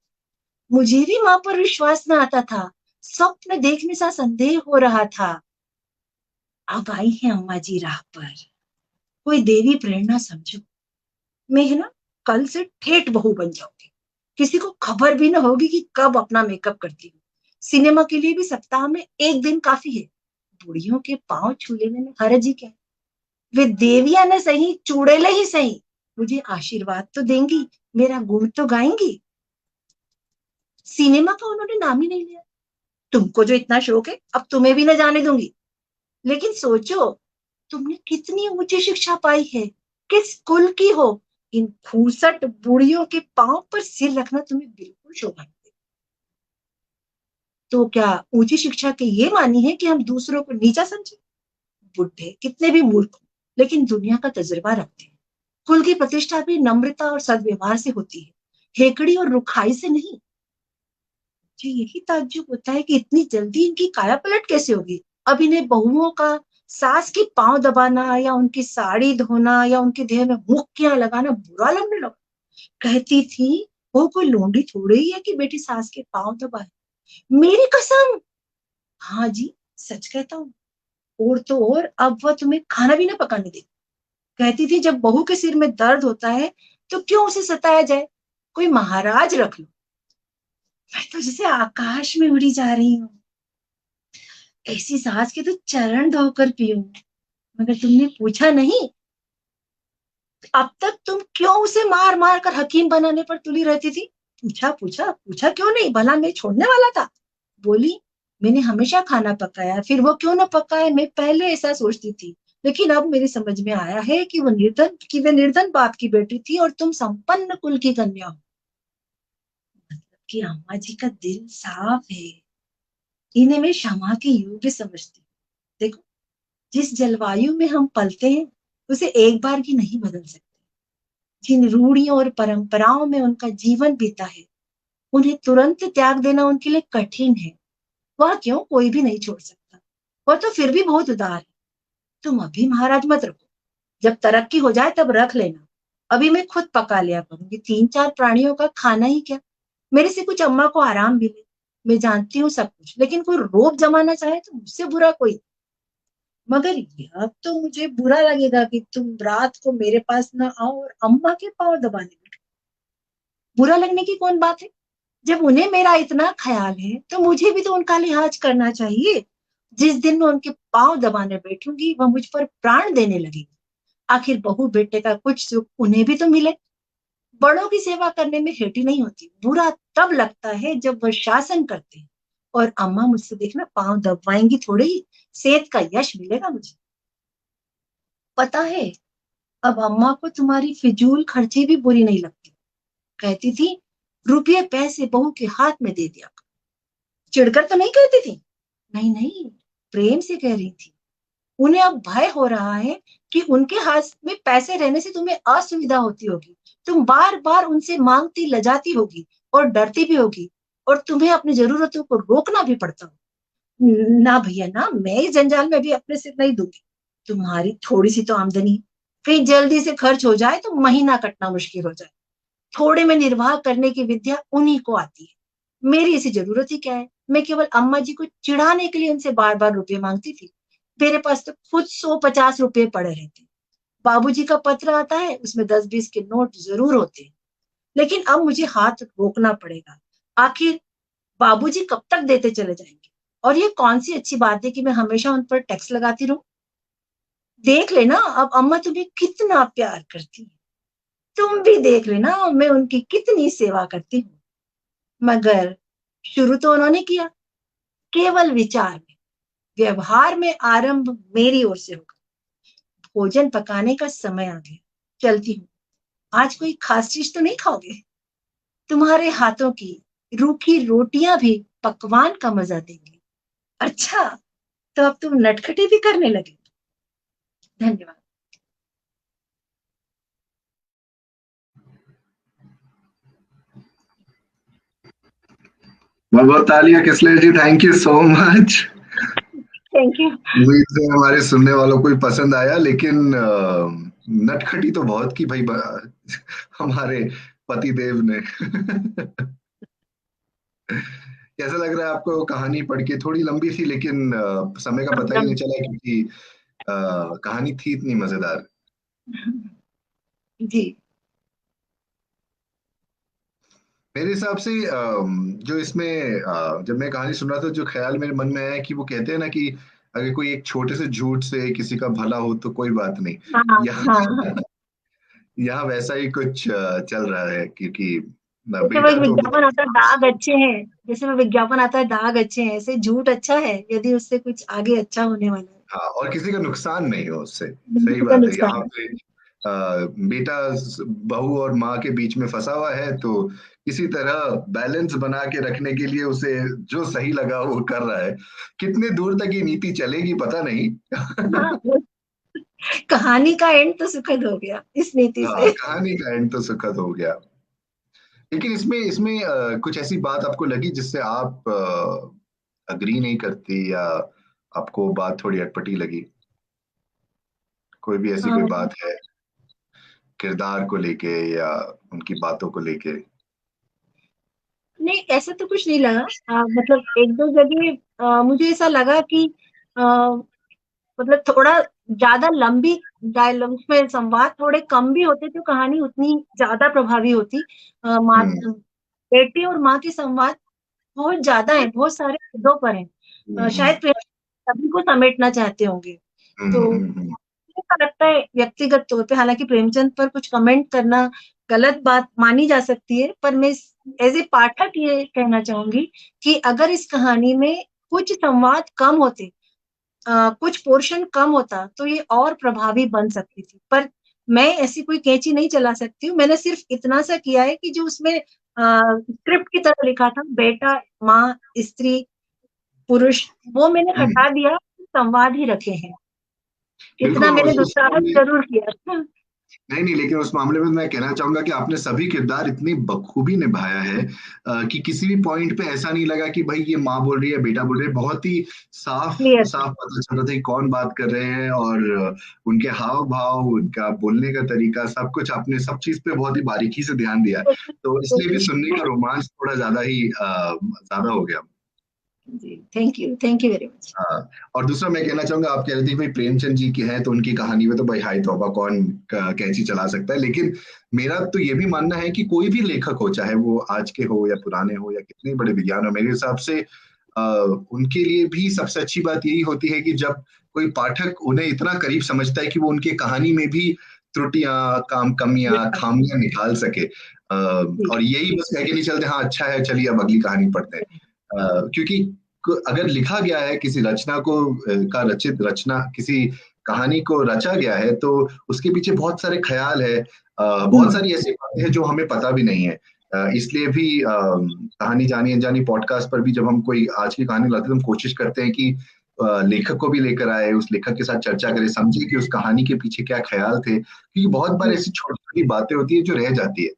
[SPEAKER 2] मुझे भी माँ पर विश्वास न आता था। स्वप्न देखने सा संदेह हो रहा था। अब आई है अम्मा जी राह पर। कोई देवी प्रेरणा समझो। मैं है ना, कल से ठेठ बहू बन जाऊंगी। किसी को खबर भी ना होगी कि कब अपना मेकअप करती हूँ। सिनेमा के लिए भी सप्ताह में एक दिन काफी है। बुढ़ियों के पांव छू लेने में हरज ही क्या है। वे देवियां न सही, चुड़ैले ही सही, मुझे आशीर्वाद तो देंगी, मेरा गुण तो गाएंगी। सिनेमा का उन्होंने नाम ही नहीं लिया। तुमको जो इतना शौक है, अब तुम्हें भी न जाने दूंगी। लेकिन सोचो, तुमने कितनी ऊंची शिक्षा पाई है, किस कुल की हो। इन खूसट बुढ़ियों के पांव पर सिर रखना तुम्हें बिल्कुल शोभा नहीं देगा। तो क्या ऊंची शिक्षा के ये मानी है कि हम दूसरों को नीचा समझे? बुढ़े कितने भी मूर्ख हो, लेकिन दुनिया का तजुर्बा रखते हैं। कुल की प्रतिष्ठा भी नम्रता और सद्व्यवहार से होती है, हेकड़ी और रुखाई से नहीं। जी, यही ताज्जुब होता है कि इतनी जल्दी इनकी काया पलट कैसे होगी। अब इन्हें बहुओं का सास की पांव दबाना या उनकी साड़ी धोना या उनके देह में मुक्कियां लगाना बुरा लगने लगा। कहती थी, वो कोई लोंडी थोड़ी ही है कि बेटी सास के पांव दबाए। मेरी कसम। हाँ जी, सच कहता हूँ। और तो और अब वह तुम्हें खाना भी ना पकाने दे। कहती थी, जब बहू के सिर में दर्द होता है तो क्यों उसे सताया जाए, कोई महाराज रख लो। मैं तो जैसे आकाश में उड़ी जा रही हूँ। ऐसी सास के तो चरण धोकर पीऊं। मगर तुमने पूछा नहीं। अब तक तुम क्यों उसे मार मार कर हकीम बनाने पर तुली रहती थी। पूछा पूछा पूछा क्यों नहीं, भला मैं छोड़ने वाला था। बोली, मैंने हमेशा खाना पकाया, फिर वो क्यों ना पकाए, मैं पहले ऐसा सोचती थी। लेकिन अब मेरी समझ में आया है कि वे निर्धन बाप की बेटी थी और तुम संपन्न कुल की कन्या हो। मतलब कि अम्मा जी का दिल साफ है। इन्हें मैं क्षमा के योग्य समझती हूँ। देखो, जिस जलवायु में हम पलते हैं उसे एक बार भी नहीं बदल सकते। जिन रूढ़ियों और परंपराओं में उनका जीवन बीता है, उन्हें तुरंत त्याग देना उनके लिए कठिन है। वह क्यों, कोई भी नहीं छोड़ सकता। वह तो फिर भी बहुत उदार है। तुम अभी महाराज मत रखो, जब तरक्की हो जाए तब रख लेना। अभी मैं खुद पका लिया करूंगी, 3-4 प्राणियों का खाना ही क्या। मेरे से कुछ अम्मा को आराम मिले। मैं जानती हूँ सब कुछ, लेकिन कोई रोब जमाना चाहे तो मुझसे बुरा कोई। मगर यह तो मुझे बुरा लगेगा कि तुम रात को मेरे पास ना आओ और अम्मा के पाँव दबाने बैठो। बुरा लगने की कौन बात है। जब उन्हें मेरा इतना ख्याल है तो मुझे भी तो उनका लिहाज करना चाहिए। जिस दिन मैं उनके पाँव दबाने बैठूंगी वह मुझ पर प्राण देने लगेगी। आखिर बहू बेटे का कुछ सुख उन्हें भी तो मिले। बड़ों की सेवा करने में हेटी नहीं होती। बुरा तब लगता है जब वह शासन करते हैं। और अम्मा मुझसे देखना पाँव दबाएंगी थोड़े ही, सेहत का यश मिलेगा मुझे। पता है, अब अम्मा को तुम्हारी फिजूल खर्ची भी बुरी नहीं लगती। कहती थी, रुपये पैसे बहू के हाथ में दे दिया। चिढ़कर तो नहीं कहती थी। नहीं नहीं, प्रेम से कह रही थी। उन्हें अब भय हो रहा है कि उनके हाथ में पैसे रहने से तुम्हें असुविधा होती होगी, तुम बार बार उनसे मांगती लजाती होगी और डरती भी होगी, और तुम्हें अपनी जरूरतों को रोकना भी पड़ता हो। ना भैया ना, मैं इस जंजाल में भी अपने सिर नहीं दूंगी। तुम्हारी थोड़ी सी तो आमदनी कहीं जल्दी से खर्च हो जाए तो महीना कटना मुश्किल हो जाए। थोड़े में निर्वाह करने की विद्या उन्हीं को आती है। मेरी ऐसी जरूरत ही क्या है? मैं केवल अम्मा जी को चिढ़ाने के लिए उनसे बार बार रुपए मांगती थी। मेरे पास तो खुद 150 रुपए पड़े रहते। बाबूजी का पत्र आता है, उसमें 10-20 के नोट जरूर होते हैं। लेकिन अब मुझे हाथ रोकना पड़ेगा। आखिर बाबूजी कब तक देते चले जाएंगे? और ये कौन सी अच्छी बात है कि मैं हमेशा उन पर टैक्स लगाती रहूं? देख लेना अब अम्मा तुम्हें कितना प्यार करती है। तुम भी देख लेना मैं उनकी कितनी सेवा करती हूँ। मगर शुरू तो उन्होंने किया केवल विचार में, व्यवहार में आरंभ मेरी ओर से होगा। भोजन पकाने का समय आ गया, चलती हूँ। आज कोई खास चीज तो नहीं खाओगे? तुम्हारे हाथों की रूखी रोटियां भी पकवान का मजा देंगी। अच्छा, तो अब तुम नटखटी भी करने लगे। धन्यवाद।
[SPEAKER 1] बहुत बहुत तालियां किसले जी, thank you so much.
[SPEAKER 2] Thank you.
[SPEAKER 1] उम्मीद है हमारे सुनने वालों को भी पसंद आया, लेकिन नटखटी तो बहुत की भाई हमारे पति देव ने। कैसा लग रहा है आपको कहानी पढ़ के? थोड़ी लंबी थी, लेकिन समय का पता ही नहीं चला, क्योंकि कहानी थी इतनी मजेदार।
[SPEAKER 2] जी।
[SPEAKER 1] मेरे हिसाब से जो इसमें जब मैं कहानी सुन रहा था, जो ख्याल मेरे मन में आया कि वो कहते हैं ना कि अगर कोई एक छोटे से झूठ से किसी का भला हो तो कोई बात नहीं।
[SPEAKER 2] हाँ
[SPEAKER 1] यहाँ
[SPEAKER 2] हाँ हाँ।
[SPEAKER 1] यहाँ वैसा ही कुछ चल रहा है, क्योंकि
[SPEAKER 2] जैसे वो एक
[SPEAKER 1] बेटा तो
[SPEAKER 2] विज्ञापन आता है, दाग अच्छे हैं। जैसे वो विज्ञापन आता है, दाग अच्छे हैं, ऐसे झूठ अच्छा है यदि उससे कुछ आगे अच्छा होने वाला है।
[SPEAKER 1] हाँ, और किसी का नुकसान नहीं हो उससे। सही
[SPEAKER 2] किसी का
[SPEAKER 1] बात है। यहाँ
[SPEAKER 2] नुकसान।
[SPEAKER 1] पे बेटा बहू और माँ के बीच में फंसा हुआ है, तो किसी तरह बैलेंस बना के रखने के लिए उसे जो सही लगा वो कर रहा है। कितने दूर तक ये नीति चलेगी पता नहीं।
[SPEAKER 2] हाँ, वो कहानी का एंड तो सुखद हो गया इस नीति
[SPEAKER 1] हाँ,
[SPEAKER 2] से।
[SPEAKER 1] कहानी का एंड तो सुखद हो गया। लेकिन इसमें इसमें कुछ ऐसी बात आपको लगी जिससे आप अग्री नहीं करती, या आपको बात थोड़ी अटपटी लगी? कोई भी ऐसी कोई
[SPEAKER 2] हाँ,
[SPEAKER 1] बात है किरदार को लेके या उनकी बातों को लेके?
[SPEAKER 2] नहीं ऐसा तो कुछ नहीं लगा। मतलब एक दो जगह मुझे ऐसा लगा कि अ, मतलब थोड़ा ज्यादा लंबी डायलॉग में संवाद थोड़े कम भी होते तो कहानी उतनी ज्यादा प्रभावी होती। माँ,
[SPEAKER 1] हम्म
[SPEAKER 2] बेटे और माँ के संवाद बहुत ज्यादा है, बहुत सारे मुद्दों पर है।
[SPEAKER 1] हम्म
[SPEAKER 2] शायद प्रेम सभी को समेटना चाहते होंगे। तो
[SPEAKER 1] हम्म।
[SPEAKER 2] ऐसा लगता है व्यक्तिगत तौर पे, हालांकि प्रेमचंद पर कुछ कमेंट करना गलत बात मानी जा सकती है, पर मैं एज ए पाठक ये कहना चाहूंगी कि अगर इस कहानी में कुछ संवाद कम होते, कुछ पोर्शन कम होता तो ये और प्रभावी बन सकती थी। पर मैं ऐसी कोई कैंची नहीं चला सकती हूँ। मैंने सिर्फ इतना सा किया है कि जो उसमें स्क्रिप्ट की तरह लिखा था, बेटा, माँ, स्त्री, पुरुष, वो मैंने
[SPEAKER 1] हम्म।
[SPEAKER 2] हटा दिया, संवाद ही रखे हैं।
[SPEAKER 1] बिल्कुल,
[SPEAKER 2] इतना मैंने
[SPEAKER 1] उस
[SPEAKER 2] दुस्साहस
[SPEAKER 1] मामले
[SPEAKER 2] जरूर किया।
[SPEAKER 1] नहीं नहीं, लेकिन उस मामले में मैं कहना चाहूंगा कि आपने सभी किरदार इतनी बखूबी निभाया है कि किसी भी पॉइंट पे ऐसा नहीं लगा कि भाई ये माँ बोल रही है बेटा बोल रही है। बहुत ही साफ
[SPEAKER 2] क्लियर।
[SPEAKER 1] साफ पता चल रहा था कि कौन बात कर रहे हैं, और उनके हाव भाव, उनका बोलने का तरीका, सब कुछ आपने सब चीज पे बहुत ही बारीकी से ध्यान दिया है। तो इसलिए भी सुनने का रोमांच थोड़ा ज्यादा ही ज्यादा हो गया।
[SPEAKER 2] जी, थैंक यू वेरी मच।
[SPEAKER 1] हाँ, और दूसरा मैं कहना चाहूंगा, आप कह रहे थे कि भाई प्रेमचंद जी की है तो उनकी कहानी में तो भाई हाय तौबा, कौन कैंची चला सकता है। लेकिन मेरा तो ये भी मानना है कि कोई भी लेखक हो, चाहे वो आज के हो या पुराने हो या कितने बड़े विज्ञान हो, मेरे हिसाब से उनके लिए भी सबसे अच्छी बात यही होती है कि जब कोई पाठक उन्हें इतना करीब समझता है कि वो उनके कहानी में भी त्रुटियां, कमियां, खामियां निकाल सके।
[SPEAKER 2] जी।
[SPEAKER 1] और यही बस कह के नहीं चलते हाँ अच्छा है चलिए अब अगली कहानी पढ़ते हैं। क्योंकि अगर लिखा गया है किसी रचना को का रचित रचना किसी कहानी को रचा गया है, तो उसके पीछे बहुत सारे ख्याल है, बहुत
[SPEAKER 2] हम्म।
[SPEAKER 1] सारी ऐसी बातें हैं जो हमें पता भी नहीं है। इसलिए भी कहानी जानी अनजानी पॉडकास्ट पर भी जब हम कोई आज की कहानी लाते हैं तो हम कोशिश करते हैं कि लेखक को भी लेकर आए, उस लेखक के साथ चर्चा करें, समझे कि उस कहानी के पीछे क्या ख्याल थे, क्योंकि बहुत बार
[SPEAKER 2] जी,
[SPEAKER 1] ऐसी छोटी छोटी बातें होती है जो रह जाती है।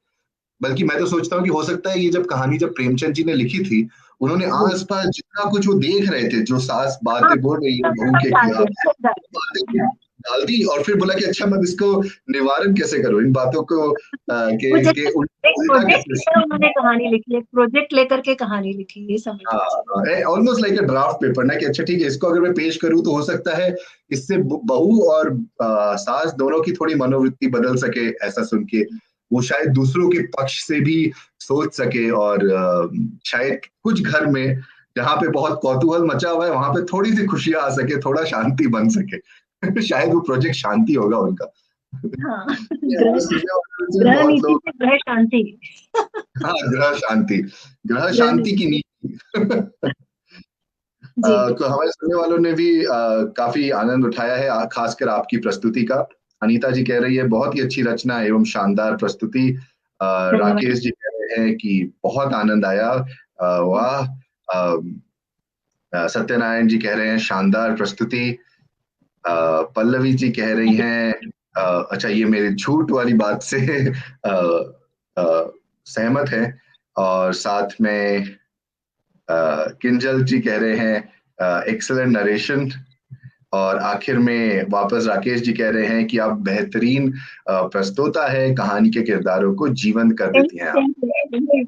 [SPEAKER 1] बल्कि मैं तो सोचता हूँ कि हो सकता है ये जब कहानी जब प्रेमचंद जी ने लिखी थी, उन्होंने
[SPEAKER 2] जी।
[SPEAKER 1] आसपास जितना कुछ वो देख रहे थे, जो सास
[SPEAKER 2] हाँ,
[SPEAKER 1] बातें बोल रही है
[SPEAKER 2] सब
[SPEAKER 1] बहू
[SPEAKER 2] सब
[SPEAKER 1] के
[SPEAKER 2] डाल
[SPEAKER 1] खिलाफ,
[SPEAKER 2] दिया, सब डाल
[SPEAKER 1] वो बातें
[SPEAKER 2] दिया।
[SPEAKER 1] डाल दी और फिर बोला कि अच्छा मैं अब इसको निवारण कैसे करूं, इन बातों को
[SPEAKER 2] वो
[SPEAKER 1] के
[SPEAKER 2] जैसे एक
[SPEAKER 1] उल्टा
[SPEAKER 2] प्रोजेक्ट
[SPEAKER 1] कैसे।
[SPEAKER 2] लेकर उन्होंने कहानी लिखी, एक प्रोजेक्ट लेकर के कहानी लिखी, ये समझ लीजिए।
[SPEAKER 1] हाँ, almost like a draft paper ना, कि अच्छा ठीक है इसको अगर मैं पेश करूं तो हो सकता है इससे बहू और सास दोनों की थोड़ी मनोवृत्ति बदल सके, ऐसा सुन के वो शायद दूसरों के पक्ष से भी सोच सके, और शायद कुछ घर में जहाँ पे बहुत कौतूहल मचा हुआ है वहां पे थोड़ी सी खुशियां आ सके, थोड़ा शांति बन सके। शायद वो प्रोजेक्ट शांति होगा उनका।
[SPEAKER 2] हाँ,
[SPEAKER 1] ये हमें सुनने वालों में से
[SPEAKER 2] ग्रह
[SPEAKER 1] बहुत
[SPEAKER 2] नीति
[SPEAKER 1] लोग।
[SPEAKER 2] से ग्रह शांति।
[SPEAKER 1] हाँ, ग्रह शांति, ग्रह
[SPEAKER 2] ग्रह
[SPEAKER 1] शांति की
[SPEAKER 2] नीति।
[SPEAKER 1] नीति।
[SPEAKER 2] जी।
[SPEAKER 1] तो हमारे सुनने वालों ने भी काफी आनंद उठाया है, खासकर आपकी प्रस्तुति का। अनीता जी कह रही है बहुत ही अच्छी रचना एवं शानदार प्रस्तुति।
[SPEAKER 2] धन्यवाद।
[SPEAKER 1] राकेश जी कह रहे हैं कि बहुत आनंद आया। वाह। सत्यनारायण जी कह रहे हैं शानदार प्रस्तुति। पल्लवी जी कह रही हैं अच्छा ये मेरे झूठ वाली बात से सहमत है। और साथ में किंजल जी कह रहे हैं एक्सलेंट नरेशन। और आखिर में वापस राकेश जी कह रहे हैं कि आप बेहतरीन प्रस्तोता है, कहानी के किरदारों को जीवंत कर
[SPEAKER 2] थैंक
[SPEAKER 1] देती हैं आप।
[SPEAKER 2] Thank you.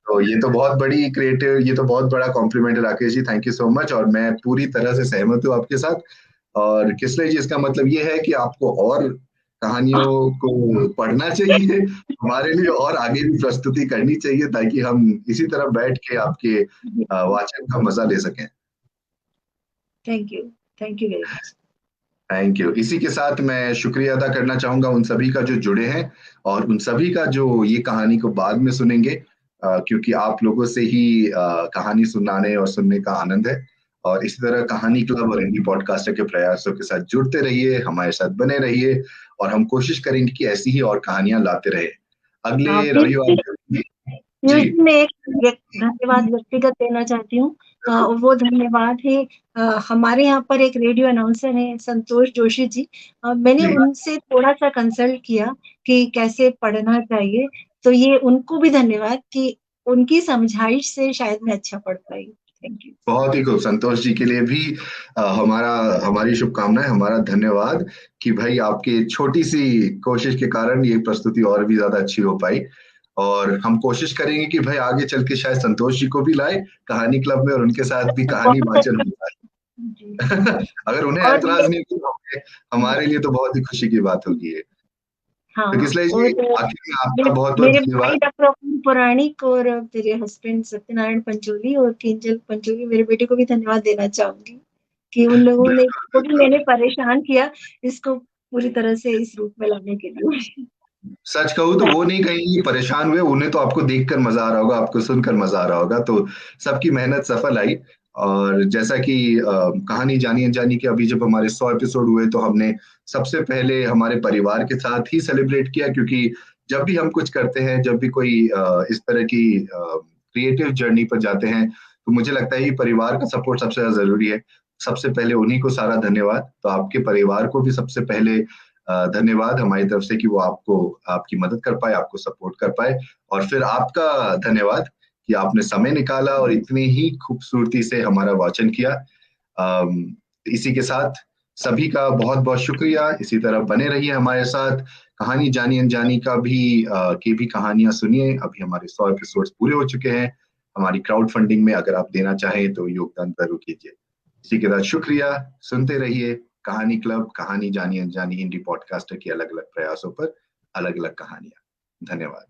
[SPEAKER 1] तो ये तो बहुत बड़ी क्रिएटिव, ये तो बहुत बड़ा कॉम्प्लीमेंट है Rakesh ji, thank you so much. और मैं पूरी तरह से सहमत हूँ आपके साथ। और किसले जी इसका मतलब ये है कि आपको और कहानियों को पढ़ना चाहिए, हमारे लिए और आगे भी प्रस्तुति करनी चाहिए, ताकि हम इसी तरह बैठ के आपके वाचन का मजा ले सकें।
[SPEAKER 2] Thank you. Thank you very much.
[SPEAKER 1] Thank you. इसी के साथ मैं शुक्रिया अदा करना चाहूंगा उन सभी का जो जुड़े हैं, और उन सभी का जो ये कहानी को बाद में सुनेंगे, क्योंकि आप लोगों से ही कहानी सुनाने और सुनने का आनंद है। और इसी तरह कहानी क्लब और इंडी पॉडकास्टर के प्रयासों के साथ जुड़ते रहिए, हमारे साथ बने रहिए, और हम कोशिश करेंगे कि ऐसी ही और कहानियां लाते रहे अगले रविवार
[SPEAKER 2] पीयूष
[SPEAKER 1] को।
[SPEAKER 2] पीयूष
[SPEAKER 1] जी।
[SPEAKER 2] जी, मैं एक धन्यवाद व्यक्तिगत देना चाहती हूँ। वो धन्यवाद है, हमारे यहाँ पर एक रेडियो अनाउंसर है संतोष जोशी जी। मैंने
[SPEAKER 1] जी,
[SPEAKER 2] उनसे थोड़ा सा कंसल्ट किया कि कैसे पढ़ना चाहिए, तो ये उनको भी धन्यवाद कि उनकी समझाइश से शायद मैं अच्छा पढ़ पाई। Thank you.
[SPEAKER 1] बहुत ही खूब। संतोष जी के लिए भी हमारा हमारी शुभकामनाएं, हमारा धन्यवाद कि भाई आपकी छोटी सी कोशिश के कारण ये प्रस्तुति और भी ज्यादा अच्छी हो पाई। और हम कोशिश करेंगे कि भाई आगे चल के शायद संतोष जी को भी लाए कहानी क्लब में, और उनके साथ भी कहानी
[SPEAKER 2] बहुत
[SPEAKER 1] वाचन
[SPEAKER 2] अच्छा।
[SPEAKER 1] हो
[SPEAKER 2] जी।
[SPEAKER 1] जाए। अगर उन्हें
[SPEAKER 2] और
[SPEAKER 1] ऐतराज
[SPEAKER 2] ये
[SPEAKER 1] नहीं तो हमारे लिए तो बहुत ही खुशी की बात होगी ये। तो
[SPEAKER 2] हाँ,
[SPEAKER 1] किसले जी
[SPEAKER 2] और
[SPEAKER 1] आखिर में
[SPEAKER 2] मेरे
[SPEAKER 1] आपका बहुत बहुत
[SPEAKER 2] मेरे भाई
[SPEAKER 1] धन्यवाद।
[SPEAKER 2] डॉक्टर अपूर्व पुराणिक और मेरे हस्बैंड सत्यनारायण पंचोली और किंजल पंचोली, मेरे बेटे को भी धन्यवाद देना चाहूंगी कि उन लोगों ने,
[SPEAKER 1] बिल्कुल
[SPEAKER 2] को भी
[SPEAKER 1] बिल्कुल।
[SPEAKER 2] मैंने परेशान किया इसको पूरी तरह से इस रूप में लाने के लिए।
[SPEAKER 1] सच कहूँ तो वो नहीं कहेंगे परेशान हुए, उन्हें तो आपको देखकर मजा आ रहा होगा, आपको सुनकर मजा आ रहा होगा, तो सबकी मेहनत सफल आई। और जैसा कि कहानी जानी अनजानी के अभी जब हमारे 100 एपिसोड हुए तो हमने सबसे पहले हमारे परिवार के साथ ही सेलिब्रेट किया, क्योंकि जब भी हम कुछ करते हैं, जब भी कोई इस तरह की क्रिएटिव जर्नी पर जाते हैं, तो मुझे लगता है कि परिवार का सपोर्ट सबसे ज्यादा जरूरी है। सबसे पहले उन्हीं को सारा धन्यवाद, तो आपके परिवार को भी सबसे पहले धन्यवाद हमारी तरफ से कि वो आपको आपकी मदद कर पाए, आपको सपोर्ट कर पाए। और फिर आपका धन्यवाद कि आपने समय निकाला और इतनी ही खूबसूरती से हमारा वाचन किया। अम, इसी के साथ सभी का बहुत बहुत शुक्रिया। इसी तरह बने रहिए हमारे साथ। कहानी जानी अनजानी का भी की भी कहानियां सुनिए। अभी हमारे 100 एपिसोड्स पूरे हो चुके हैं। हमारी क्राउड फंडिंग में अगर आप देना चाहें तो योगदान जरूर कीजिए। इसी के साथ शुक्रिया। सुनते रहिए कहानी क्लब, कहानी जानी अनजानी हिंदी पॉडकास्टर की अलग अलग प्रयासों पर अलग अलग कहानियां। धन्यवाद।